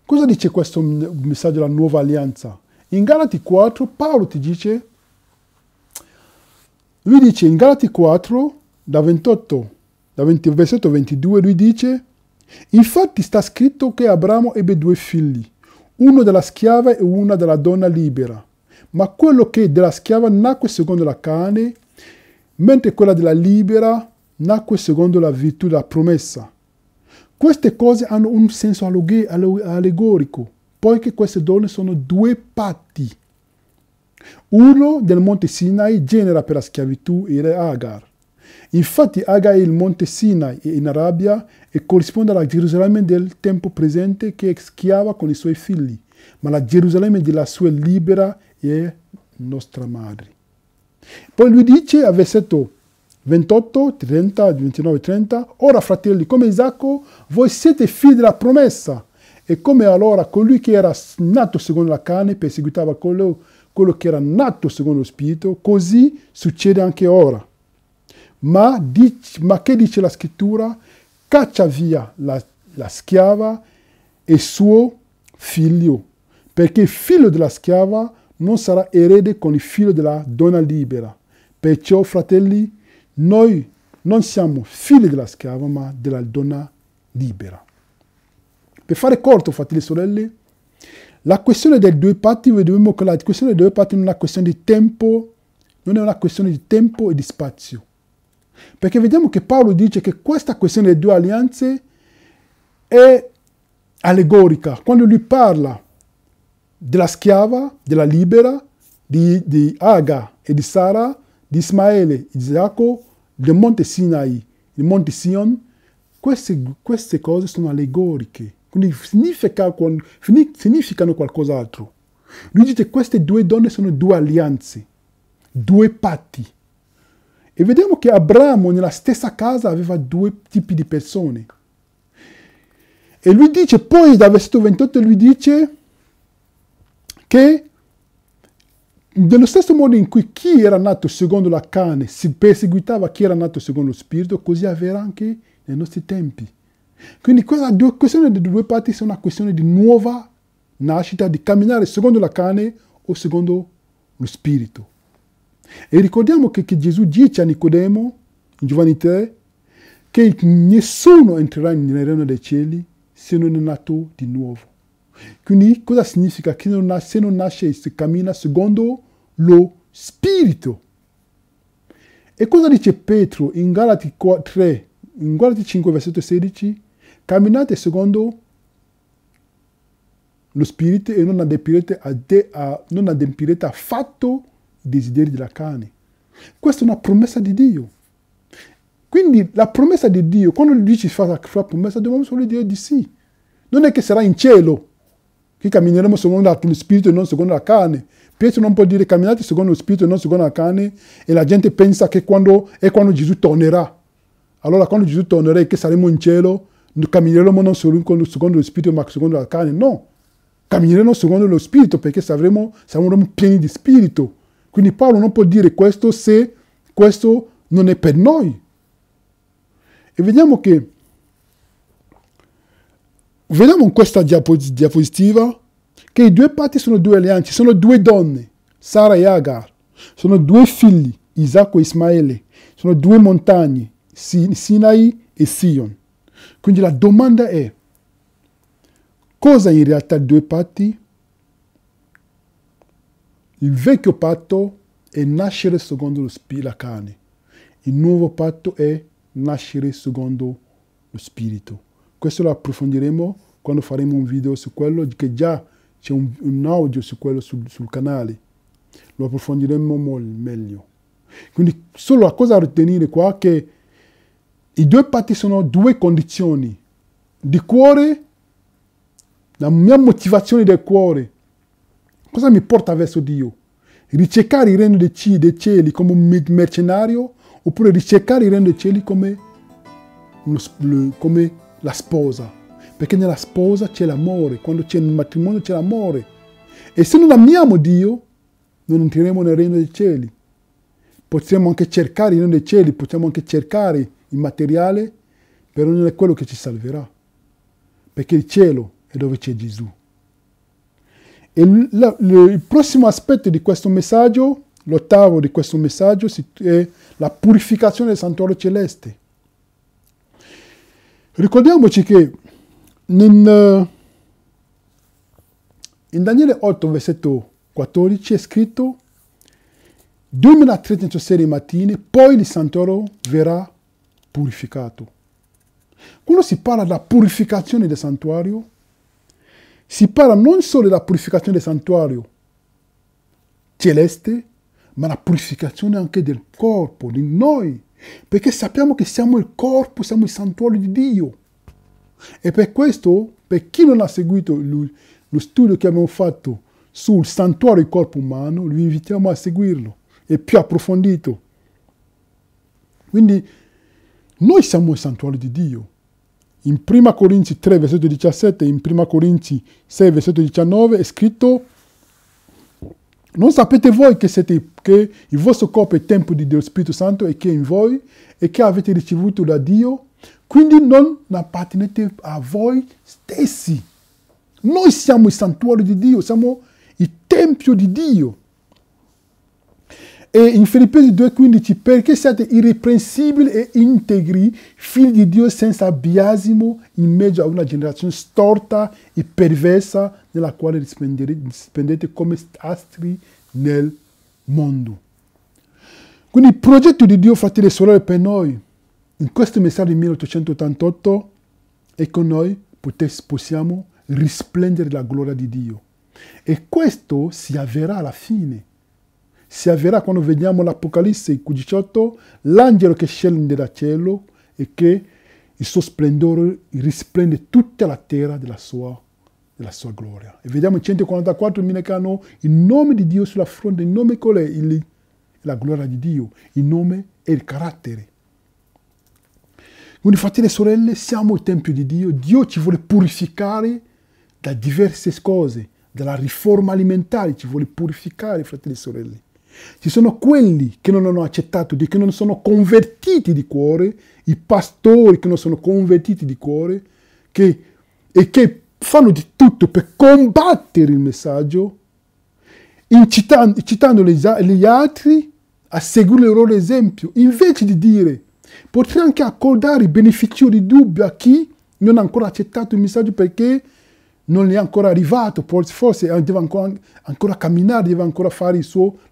Cosa dice questo messaggio della nuova alleanza? In Galati 4 Paolo ti dice, lui dice in Galati 4, versetto 22, lui dice, infatti sta scritto che Abramo ebbe 2 figli, uno della schiava e uno della donna libera. Ma quello che della schiava nacque secondo la carne, mentre quella della libera nacque secondo la virtù della promessa. Queste cose hanno un senso allegorico, poiché queste donne sono 2 patti. Uno del monte Sinai genera per la schiavitù era Agar. Infatti Agar è il monte Sinai in Arabia e corrisponde alla Gerusalemme del tempo presente che è schiava con i suoi figli, ma la Gerusalemme della sua libera è nostra madre. Poi lui dice al versetto 28, 30, 29, 30, ora fratelli, come Isacco, voi siete figli della promessa, e come allora colui che era nato secondo la carne perseguitava quello che era nato secondo lo spirito, così succede anche ora. Ma che dice la scrittura? Caccia via la schiava e suo figlio, perché il figlio della schiava non sarà erede con il figlio della donna libera. Perciò, fratelli, noi non siamo figli della schiava, ma della donna libera. Per fare corto, fratelli e sorelle, la questione dei 2 patti, vediamo che la questione dei 2 patti non è una questione di tempo, non è una questione di tempo e di spazio. Perché vediamo che Paolo dice che questa questione delle 2 alleanze è allegorica. Quando lui parla della schiava, della libera, di Agar e di Sara, di Ismaele e di Isacco, del monte Sinai, il monte Sion, queste cose sono allegoriche, quindi significano qualcos'altro. Lui dice che queste 2 donne sono 2 alleanze, 2 patti. E vediamo che Abramo nella stessa casa aveva 2 tipi di persone. E lui dice, poi dal versetto 28 lui dice che dello stesso modo in cui chi era nato secondo la carne si perseguitava chi era nato secondo lo spirito, così avverrà anche nei nostri tempi. Quindi questa questione dei 2 parti è una questione di nuova nascita, di camminare secondo la carne o secondo lo spirito. E ricordiamo che Gesù dice a Nicodemo, in Giovanni 3, che nessuno entrerà nel regno dei cieli se non è nato di nuovo. Quindi cosa significa? Che se non nasce si cammina secondo lo spirito. E cosa dice Pietro in Galati 3, in Galati 5 versetto 16? Camminate secondo lo spirito e non adempirete affatto i desideri della carne. Questa è una promessa di Dio. Quindi la promessa di Dio, quando lui dice fa la promessa, dobbiamo solo dire di sì. Non è che sarà in cielo che cammineremo secondo lo spirito e non secondo la carne. Pietro non può dire camminate secondo lo spirito e non secondo la carne, e la gente pensa che quando Gesù tornerà. Allora quando Gesù tornerà e che saremo in cielo, cammineremo non secondo lo spirito ma secondo la carne? No, cammineremo secondo lo spirito perché saremo pieni di spirito. Quindi Paolo non può dire questo se questo non è per noi. E vediamo in questa diapositiva che i due patti sono due alleanze, sono due donne, Sara e Agar, sono due figli, Isacco e Ismaele, sono due montagne, Sinai e Sion. Quindi la domanda è, cosa in realtà i due patti? Il vecchio patto è nascere secondo la carne, il nuovo patto è nascere secondo lo spirito. Questo lo approfondiremo quando faremo un video su quello, che già c'è un audio su quello sul canale. Lo approfondiremo meglio. Quindi solo la cosa da ritenere qua è che i due patti sono due condizioni di cuore, la mia motivazione del cuore. Cosa mi porta verso Dio? Ricercare il regno dei cieli come un mercenario oppure ricercare il regno dei cieli come la sposa? Perché nella sposa c'è l'amore, quando c'è il matrimonio c'è l'amore. E se non amiamo Dio, non entreremo nel regno dei cieli. Possiamo anche cercare il regno dei cieli, possiamo anche cercare il materiale, però non è quello che ci salverà. Perché il cielo è dove c'è Gesù. E il prossimo aspetto di questo messaggio, l'ottavo di questo messaggio, è la purificazione del santuario celeste. Ricordiamoci che in Daniele 8, versetto 14 è scritto 2306 mattine, poi il santuario verrà purificato. Quando si parla della purificazione del santuario, si parla non solo della purificazione del santuario celeste, ma la purificazione anche del corpo, di noi. Perché sappiamo che siamo il corpo, siamo il santuario di Dio. E per questo, per chi non ha seguito lo studio che abbiamo fatto sul santuario del corpo umano, vi invitiamo a seguirlo. È più approfondito. Quindi, noi siamo il santuario di Dio. In 1 Corinzi 3, versetto 17, in 1 Corinzi 6, versetto 19, è scritto: non sapete voi che il vostro corpo è tempio dello Spirito Santo e che è in voi e che avete ricevuto da Dio? Quindi non appartenete a voi stessi. Noi siamo il santuario di Dio, siamo il tempio di Dio. E in Filippesi 2,15, perché siate irreprensibili e integri, figli di Dio senza biasimo, in mezzo a una generazione storta e perversa, nella quale rispondete come astri nel mondo. Quindi il progetto di Dio, fratelli e sorelle, per noi, in questo messaggio del 1888, è che noi possiamo risplendere la gloria di Dio. E questo si avverrà alla fine. Si avverrà quando vediamo l'Apocalisse 18, l'angelo che scende dal cielo e che il suo splendore risplende tutta la terra della sua gloria. E vediamo i 144.000 che hanno il nome di Dio sulla fronte. Il nome qual è? La gloria di Dio. Il nome è il carattere. Quindi, fratelli e sorelle, siamo il tempio di Dio. Dio ci vuole purificare da diverse cose, dalla riforma alimentare ci vuole purificare, fratelli e sorelle. Ci sono quelli che non hanno accettato Dio, che non sono convertiti di cuore, i pastori che non sono convertiti di cuore, che fanno di tutto per combattere il messaggio, incitando gli altri a seguire il loro esempio, invece di dire, potrei anche accordare il beneficio di dubbio a chi non ha ancora accettato il messaggio perché non è ancora arrivato, forse deve ancora camminare, deve ancora fare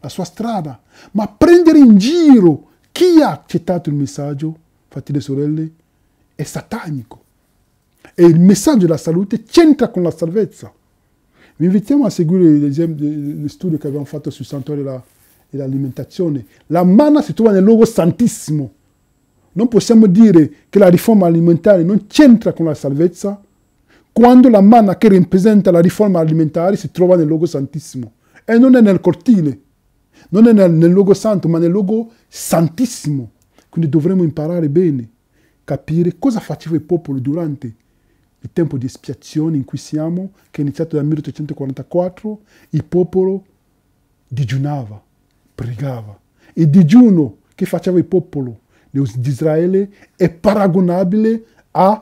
la sua strada. Ma prendere in giro chi ha accettato il messaggio, fratelli e sorelle, è satanico. E il messaggio della salute c'entra con la salvezza. Vi invitiamo a seguire lo studio che abbiamo fatto sul santuario dell'alimentazione. La manna si trova nel luogo santissimo. Non possiamo dire che la riforma alimentare non c'entra con la salvezza, quando la manna che rappresenta la riforma alimentare si trova nel luogo santissimo. E non è nel cortile, non è nel luogo santo, ma nel luogo santissimo. Quindi dovremo imparare bene capire cosa faceva il popolo durante il tempo di espiazione in cui siamo, che è iniziato dal 1844. Il popolo digiunava, pregava. Il digiuno che faceva il popolo di Israele è paragonabile al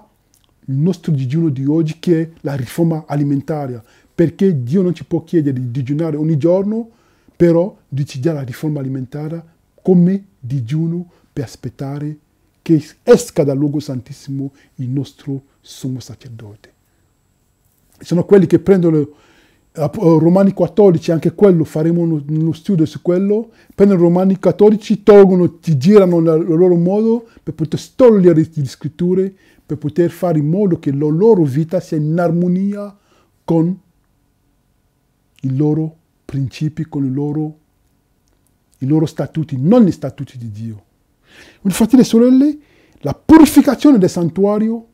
nostro digiuno di oggi, che è la riforma alimentare, perché Dio non ci può chiedere di digiunare ogni giorno, però di utilizzare la riforma alimentare come digiuno per aspettare che esca dal luogo santissimo il nostro sommo sacerdote. Sono quelli che prendono Romani 14, anche quello, faremo uno studio su quello, prendono Romani 14, tolgono, ti girano il loro modo per poter togliere le scritture, per poter fare in modo che la loro vita sia in armonia con i loro principi, con i loro statuti, non gli statuti di Dio. Quindi, fratelli e sorelle, la purificazione del santuario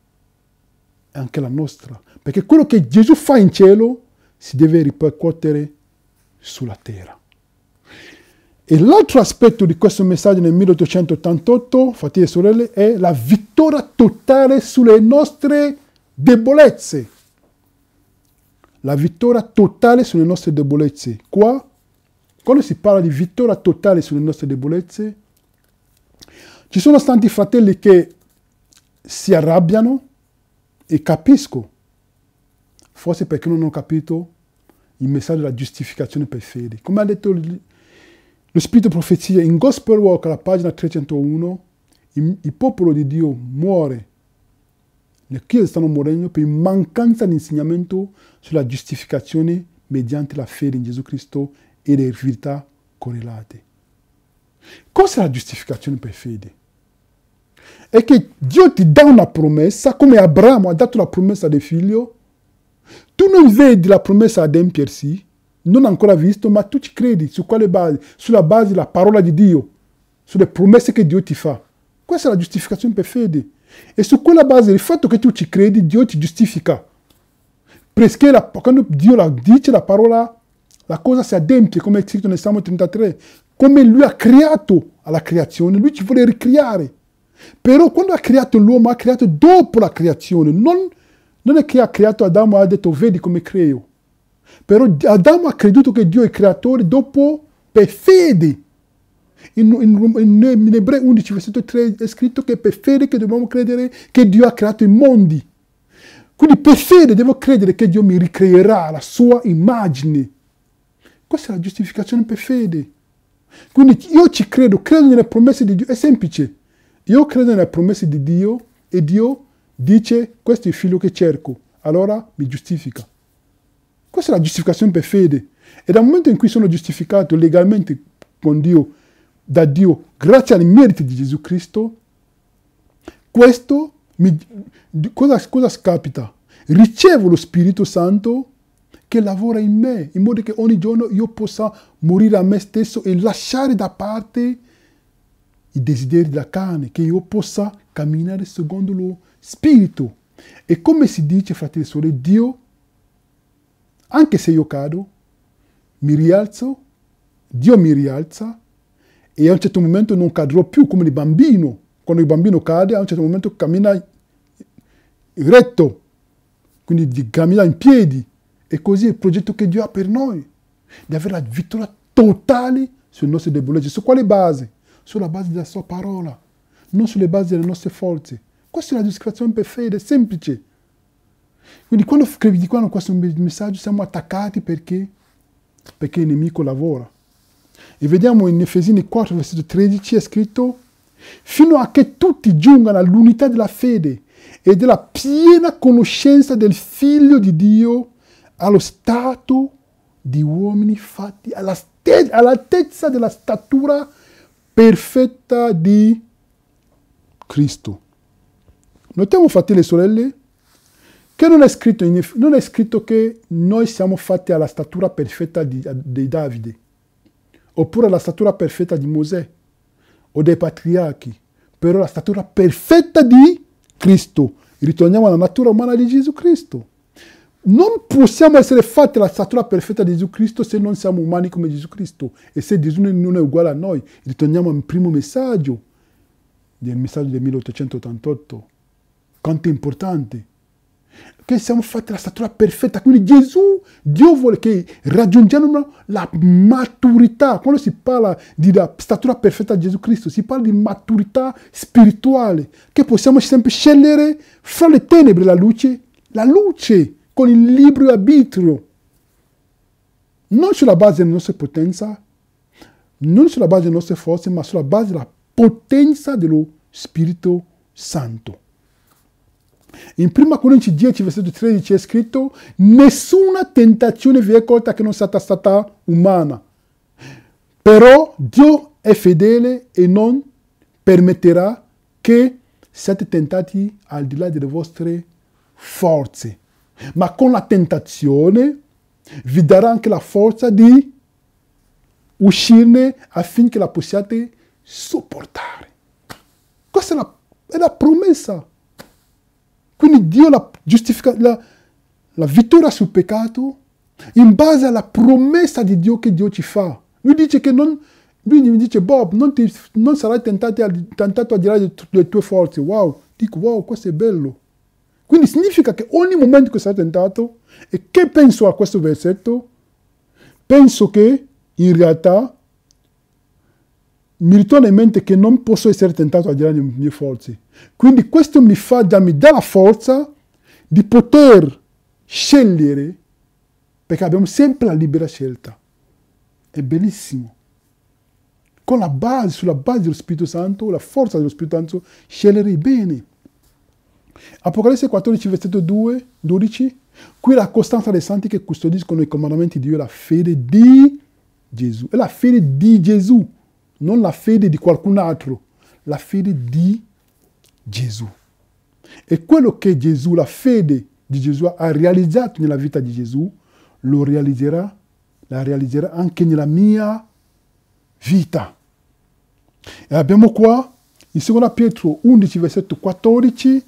è anche la nostra, perché quello che Gesù fa in cielo si deve ripercuotere sulla terra. E l'altro aspetto di questo messaggio nel 1888, fratelli e sorelle, è la vittoria totale sulle nostre debolezze. La vittoria totale sulle nostre debolezze. Qua, quando si parla di vittoria totale sulle nostre debolezze, ci sono tanti fratelli che si arrabbiano, e capisco, forse perché non hanno capito il messaggio della giustificazione per fede. Come ha detto lo Spirito Profezia in Gospel Walk, alla pagina 301, il popolo di Dio muore, le chiese stanno morendo per mancanza di insegnamento sulla giustificazione mediante la fede in Gesù Cristo e le verità correlate. Cos'è la giustificazione per fede? È che Dio ti dà una promessa, come Abramo ha dato la promessa del figlio. Tu non vedi la promessa adempiersi, non ancora visto, ma tu ci credi. Su quale base? Sulla base della parola di Dio, sulle promesse che Dio ti fa. Questa è la giustificazione per fede. E su quella base, il fatto che tu ci credi, Dio ti giustifica. Perché quando Dio la dice la parola, la cosa si adempie, come è scritto nel Salmo 33. Come Lui ha creato alla creazione, Lui ci vuole ricreare. Però quando ha creato l'uomo, ha creato dopo la creazione. Non è che ha creato Adamo e ha detto, vedi come creo. Però Adamo ha creduto che Dio è creatore dopo, per fede. In Ebrei 11, versetto 3 è scritto che per fede che dobbiamo credere che Dio ha creato i mondi. Quindi per fede devo credere che Dio mi ricreerà la sua immagine. Questa è la giustificazione per fede. Quindi io ci credo nelle promesse di Dio. È semplice. Io credo nelle promesse di Dio e Dio dice, questo è il figlio che cerco, allora mi giustifica. Questa è la giustificazione per fede. E dal momento in cui sono giustificato legalmente con Dio, da Dio, grazie ai meriti di Gesù Cristo, cosa capita? Ricevo lo Spirito Santo che lavora in me, in modo che ogni giorno io possa morire a me stesso e lasciare da parte i desideri della carne, che io possa camminare secondo lo Spirito. E come si dice, fratelli e sorelle, Dio, anche se io cado, mi rialzo, Dio mi rialza, e a un certo momento non cadrò più come il bambino. Quando il bambino cade, a un certo momento cammina retto, quindi cammina in piedi. E così è il progetto che Dio ha per noi, di avere la vittoria totale sulle nostre debolezze. Su quale base? Sulla base della sua parola, non sulle basi delle nostre forze. Questa è la giustificazione per fede, è semplice. Quindi quando crediamo questo messaggio siamo attaccati perché il nemico lavora. E vediamo in Efesini 4, versetto 13, è scritto, fino a che tutti giungano all'unità della fede e della piena conoscenza del Figlio di Dio, allo stato di uomini fatti all'altezza della statura perfetta di Cristo. Notiamo, fratelli e sorelle, che non è scritto che noi siamo fatti alla statura perfetta di Davide, oppure alla statura perfetta di Mosè o dei patriarchi, però la statura perfetta di Cristo. Ritorniamo alla natura umana di Gesù Cristo. Non possiamo essere fatti alla statura perfetta di Gesù Cristo se non siamo umani come Gesù Cristo e se Gesù non è uguale a noi. Ritorniamo al primo messaggio. del messaggio del 1888. Quanto è importante. Che siamo fatti la statura perfetta. Quindi Gesù, Dio vuole che raggiungiamo la maturità. Quando si parla di la statura perfetta di Gesù Cristo, si parla di maturità spirituale, che possiamo sempre scegliere fra le tenebre la luce con il libero arbitrio. Non sulla base delle nostre potenze, non sulla base delle nostre forze, ma sulla base della potenza dello Spirito Santo. In 1 Corinzi 10, versetto 13 è scritto: nessuna tentazione vi è colta che non sia stata umana. Però Dio è fedele e non permetterà che siate tentati al di là delle vostre forze. Ma con la tentazione vi darà anche la forza di uscirne affinché la possiate sopportare. Questa è la promessa. Quindi Dio giustifica la vittoria sul peccato in base alla promessa di Dio che Dio ci fa. Lui dice che lui mi dice: Bob, non sarai tentato a dire le tue forze. Wow, dico wow, questo è bello. Quindi significa che ogni momento che sarai tentato, e che penso a questo versetto? Penso che in realtà mi ritorna in mente che non posso essere tentato a dire le mie forze. Quindi questo mi dà la forza di poter scegliere, perché abbiamo sempre la libera scelta. È bellissimo. Sulla base dello Spirito Santo, la forza dello Spirito Santo, scegliere bene. Apocalisse 14, versetto 12. Qui la costanza dei santi che custodiscono i comandamenti di Dio è la fede di Gesù. È la fede di Gesù. Non la fede di qualcun altro, la fede di Gesù. E quello che Gesù, la fede di Gesù ha realizzato nella vita di Gesù, la realizzerà anche nella mia vita. E abbiamo qua, in 2 Pietro 11, versetto 14,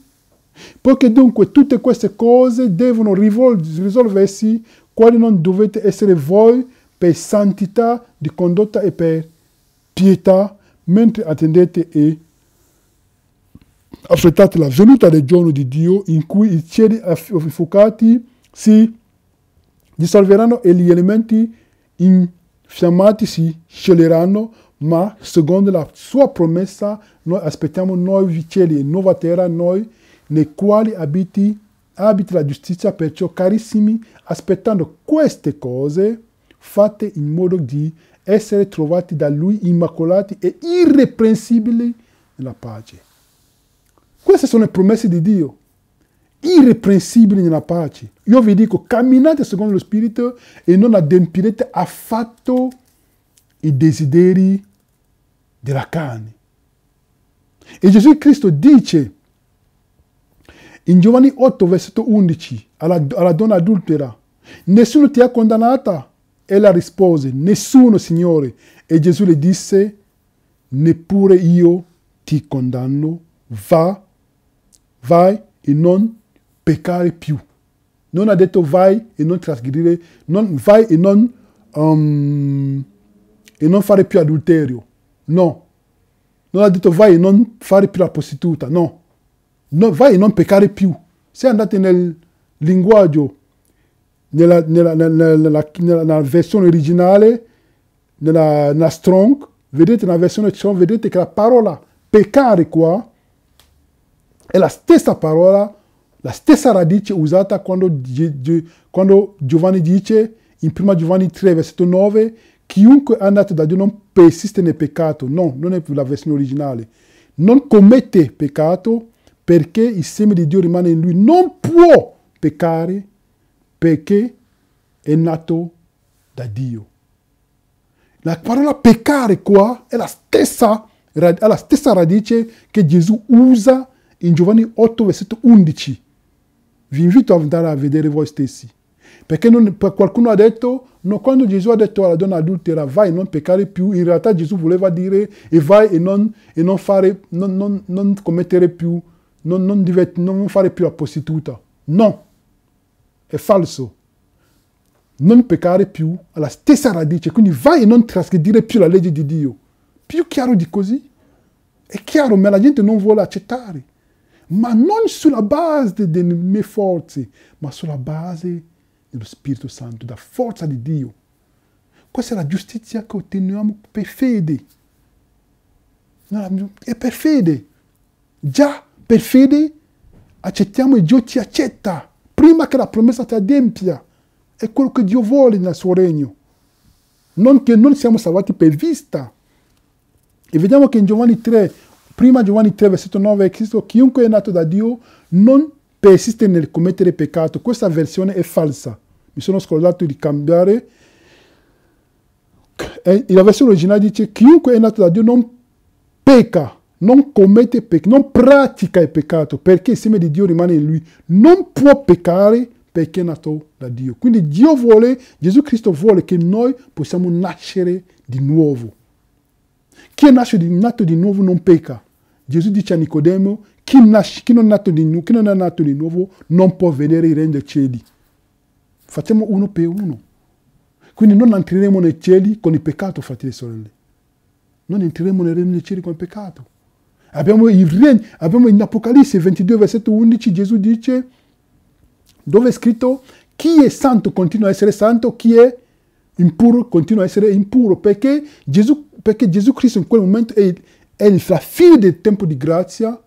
poiché dunque tutte queste cose devono risolversi, quali non dovete essere voi per santità di condotta e per pietà, mentre attendete e aspettate la venuta del giorno di Dio, in cui i cieli infuocati si dissolveranno e gli elementi infiammati si scioglieranno, ma secondo la sua promessa noi aspettiamo nuovi cieli e nuova terra, noi nei quali abiti la giustizia. Perciò, carissimi, aspettando queste cose, fate in modo di essere trovati da Lui immacolati e irreprensibili nella pace. Queste sono le promesse di Dio, irreprensibili nella pace. Io vi dico, camminate secondo lo Spirito e non adempirete affatto i desideri della carne. E Gesù Cristo dice in Giovanni 8, versetto 11, alla donna adultera: nessuno ti ha condannata? Ella rispose: nessuno, Signore. E Gesù le disse: neppure io ti condanno. Vai e non peccare più. Non ha detto vai e non trasgredire, vai e non fare più adulterio. No. Non ha detto vai e non fare più la prostituta. No. Vai e non peccare più. Se andate nel linguaggio, nella versione originale, nella Strong, vedete nella versione Strong, vedete che la parola peccare qua è la stessa parola, la stessa radice usata quando Giovanni dice in 1 Giovanni 3, versetto 9, chiunque è nato da Dio non persiste nel peccato. No, non è più la versione originale. Non commette peccato perché il seme di Dio rimane in lui. Non può peccare perché è nato da Dio. La parola peccare qua è la stessa radice che Gesù usa in Giovanni 8, versetto 11. Vi invito ad andare a vedere voi stessi. Perché qualcuno ha detto, no, quando Gesù ha detto alla donna adultera vai e non peccare più, in realtà Gesù voleva dire e vai e non commettere più, non fare più la prostituta. No, è falso. Non peccare più ha la stessa radice, quindi vai e non trasgredire più la legge di Dio. Più chiaro di così? È chiaro, ma la gente non vuole accettare. Ma non sulla base delle mie forze, ma sulla base dello Spirito Santo, della forza di Dio. Questa è la giustizia che otteniamo per fede. È per fede. Già per fede accettiamo e Dio ci accetta. Prima che la promessa ti adempia. È quello che Dio vuole nel suo regno. Non che non siamo salvati per vista. E vediamo che in Giovanni 3, prima Giovanni 3, versetto 9, è scritto: chiunque è nato da Dio non persiste nel commettere peccato. Questa versione è falsa. Mi sono scordato di cambiare. E la versione originale dice: chiunque è nato da Dio non pecca, non commette peccato, non pratica il peccato, perché il seme di Dio rimane in lui. Non può peccare perché è nato da Dio. Quindi Dio vuole, Gesù Cristo vuole che noi possiamo nascere di nuovo. Chi è nato di nuovo non pecca. Gesù dice a Nicodemo: chi non è nato di nuovo non può vedere il regno dei cieli. Facciamo uno per uno. Quindi non entreremo nei cieli con il peccato, fratelli e sorelle. Non entreremo nel regno dei cieli con il peccato. Abbiamo in Apocalisse 22, versetto 11, Gesù dice, dove è scritto: chi è santo continua a essere santo, chi è impuro continua a essere impuro, perché Gesù Cristo in quel momento è la fine del tempo di grazia.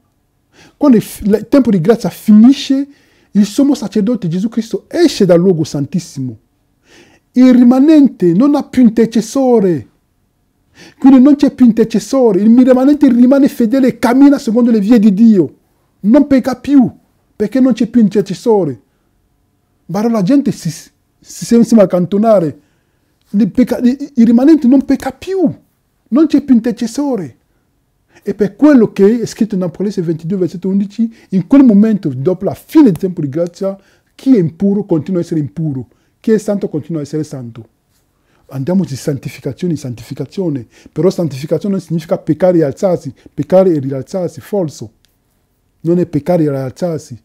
Quando il tempo di grazia finisce, il sommo sacerdote Gesù Cristo esce dal luogo santissimo. Il rimanente non ha più intercessore. Quindi non c'è più intercessore. Il rimanente rimane fedele e cammina secondo le vie di Dio. Non pecca più, perché non c'è più intercessore. Ma la gente si sembra accantonare. Il rimanente non pecca più. Non c'è più intercessore. E per quello che è scritto in Apocalisse 22, versetto 11, in quel momento, dopo la fine del tempo di grazia, chi è impuro continua a essere impuro. Chi è santo continua a essere santo. Andiamo di santificazione in santificazione. Però santificazione non significa peccare e alzarsi. Peccare e rialzarsi, falso. Non è peccare e rialzarsi.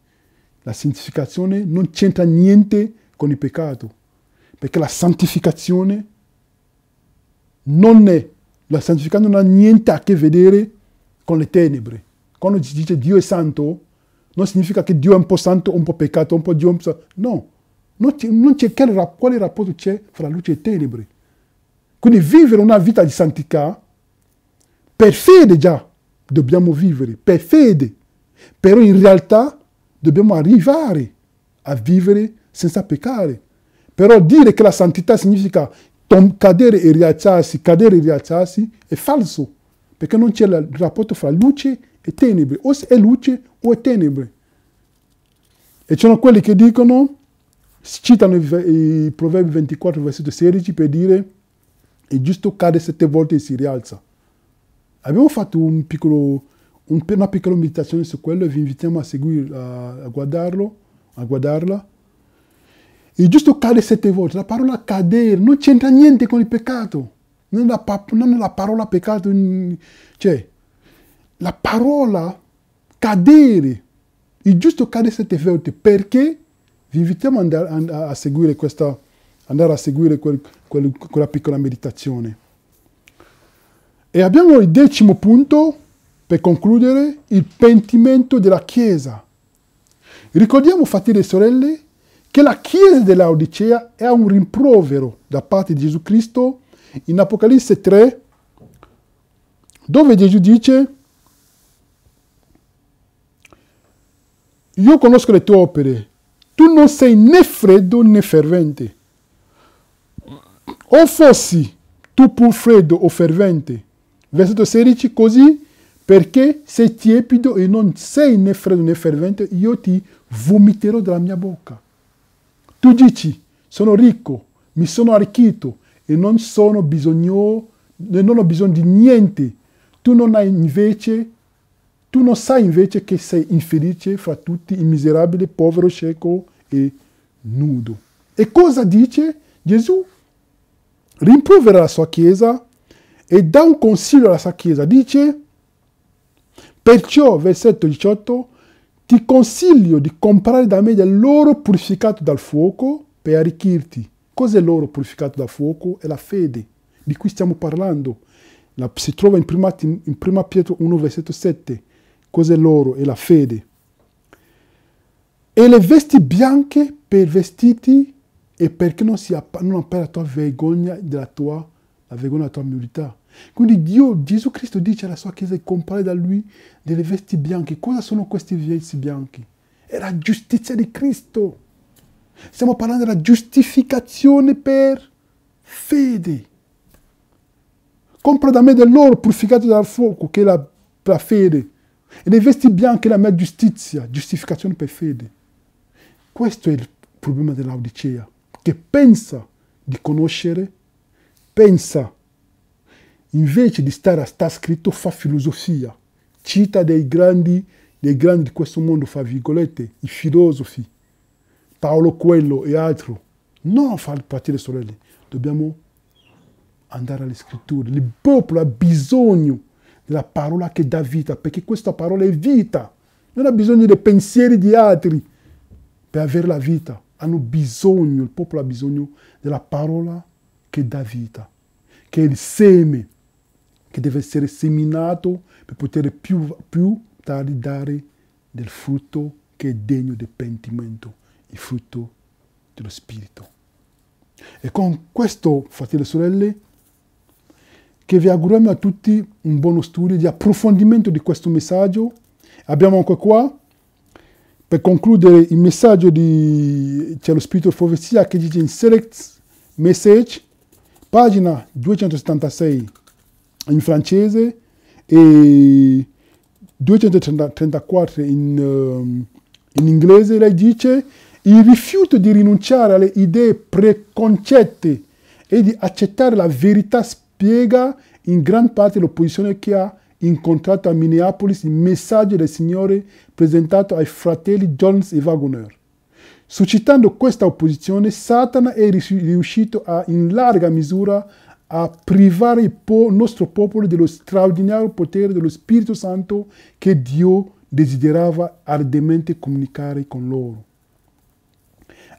La santificazione non c'entra niente con il peccato. Perché la santificazione non ha niente a che vedere con le tenebre. Quando si dice Dio è santo, non significa che Dio è un po' santo, un po' peccato, un po' Dio. No. Non c'è quale rapporto c'è fra luce e tenebre. Quindi vivere una vita di santità, per fede già dobbiamo vivere, per fede. Però in realtà dobbiamo arrivare a vivere senza peccare. Però dire che la santità significa cadere e rialzarsi è falso. Perché non c'è il rapporto fra luce e tenebre. O è luce o è tenebre. E ci sono quelli che dicono, citano i Proverbi 24, versetto 16, per dire: il giusto cade 7 volte e si rialza. Abbiamo fatto una piccola meditazione su quello e vi invitiamo a seguire, a guardarla. Il giusto cade 7 volte. La parola cadere non c'entra niente con il peccato. Non è la parola peccato. Cioè, la parola cadere. Il giusto cade 7 volte. Perché? Vi invitiamo ad andare a seguire quella piccola meditazione. E abbiamo il 10° punto, per concludere, il pentimento della Chiesa. Ricordiamo, fratelli e sorelle, che la Chiesa della Odicea è un rimprovero da parte di Gesù Cristo in Apocalisse 3, dove Gesù dice: io conosco le tue opere, tu non sei né freddo né fervente. O fossi tu pur freddo o fervente. Versetto 16, così perché sei tiepido e non sei né freddo né fervente, io ti vomiterò dalla mia bocca. Tu dici: sono ricco, mi sono arricchito e non ho bisogno di niente. Tu non sai invece che sei infelice fra tutti, miserabile, povero, cieco e nudo. E cosa dice? Gesù rimprovera la sua Chiesa e dà un consiglio alla sua Chiesa. Dice: perciò, versetto 18, ti consiglio di comprare da me dell'oro purificato dal fuoco per arricchirti. Cos'è l'oro purificato dal fuoco? È la fede di cui stiamo parlando. Si trova in prima Pietro 1, versetto 7. Cos'è l'oro? È la fede. E le vesti bianche per vestiti e perché non appare la tua vergogna la vergogna della tua umiltà. Quindi Gesù Cristo dice alla sua Chiesa di comprare da Lui delle vesti bianche. Cosa sono questi vesti bianchi? È la giustizia di Cristo. Stiamo parlando della giustificazione per fede. Compra da me dell'oro purificato dal fuoco, che è la fede. E le vesti bianche è la mia giustizia, giustificazione per fede. Questo è il problema dell'Odicea, che pensa di conoscere, pensa, invece di stare a sta scritto, fa filosofia, cita dei grandi di questo mondo, fra virgolette, i filosofi, Paolo Coelho e altri. Non fare partire le sorelle, dobbiamo andare alle scritture. Il popolo ha bisogno della parola che dà vita, perché questa parola è vita. Non ha bisogno dei pensieri di altri per avere la vita. Il popolo ha bisogno della parola che dà vita, che è il seme, che deve essere seminato per poter più tardi dare del frutto che è degno di pentimento, il frutto dello Spirito. E con questo, fratelli e sorelle, che vi auguriamo a tutti un buono studio di approfondimento di questo messaggio. Abbiamo anche qua, per concludere, il messaggio c'è lo Spirito di profezia che dice in Select Message, pagina 276 in francese e 234 in inglese. Lei dice: il rifiuto di rinunciare alle idee preconcette e di accettare la verità spiega in gran parte l'opposizione che ha incontrato a Minneapolis il messaggio del Signore presentato ai fratelli Jones e Waggoner. Suscitando questa opposizione, Satana è riuscito in larga misura a privare il nostro popolo dello straordinario potere dello Spirito Santo che Dio desiderava ardentemente comunicare con loro.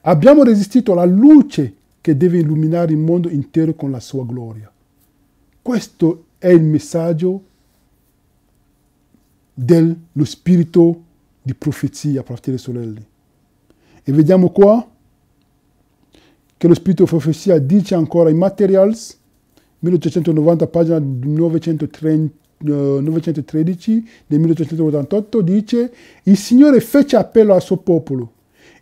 Abbiamo resistito alla luce che deve illuminare il mondo intero con la sua gloria. Questo è il messaggio dello spirito di profezia, fratelli e sorelle. E vediamo qua che lo spirito di profezia dice ancora in Materials, 1890, pagina 913 del 1888, dice: il Signore fece appello al suo popolo.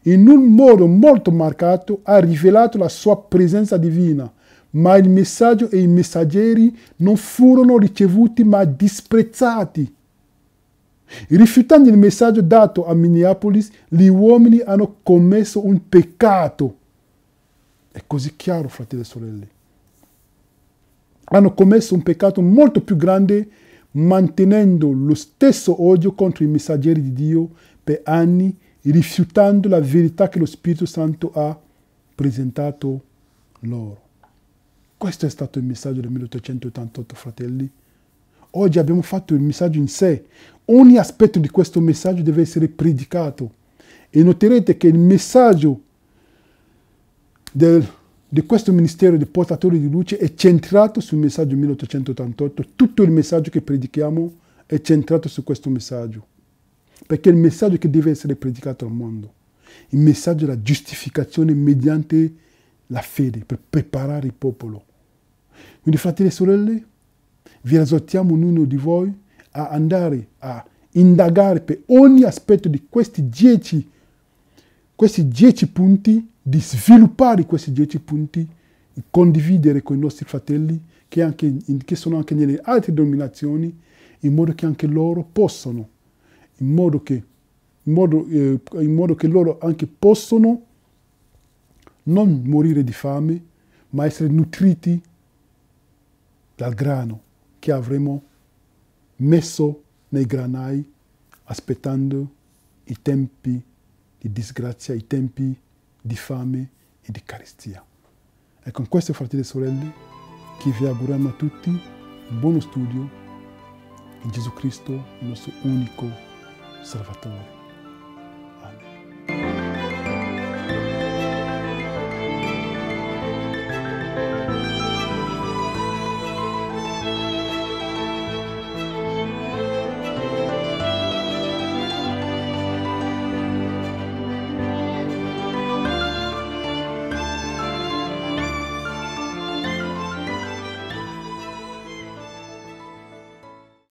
In un modo molto marcato ha rivelato la sua presenza divina, ma il messaggio e i messaggeri non furono ricevuti ma disprezzati. Rifiutando il messaggio dato a Minneapolis, gli uomini hanno commesso un peccato. È così chiaro, fratelli e sorelle. Hanno commesso un peccato molto più grande, mantenendo lo stesso odio contro i messaggeri di Dio per anni, rifiutando la verità che lo Spirito Santo ha presentato loro. Questo è stato il messaggio del 1888, fratelli. Oggi abbiamo fatto il messaggio in sé. Ogni aspetto di questo messaggio deve essere predicato. E noterete che il messaggio di questo ministero di portatori di luce è centrato sul messaggio 1888. Tutto il messaggio che predichiamo è centrato su questo messaggio. Perché è il messaggio che deve essere predicato al mondo. Il messaggio della giustificazione mediante la fede, per preparare il popolo. Quindi, fratelli e sorelle, vi esortiamo ognuno di voi a andare a indagare per ogni aspetto di questi 10 punti, di sviluppare questi 10 punti, di condividere con i nostri fratelli che sono anche nelle altre denominazioni, in modo che anche loro possano, in modo che loro anche possono non morire di fame, ma essere nutriti dal grano che avremo messo nei granai, aspettando i tempi di disgrazia, i tempi di fame e di carestia. E con questo, fratelli e sorelle, che vi auguriamo a tutti un buono studio in Gesù Cristo, il nostro unico Salvatore.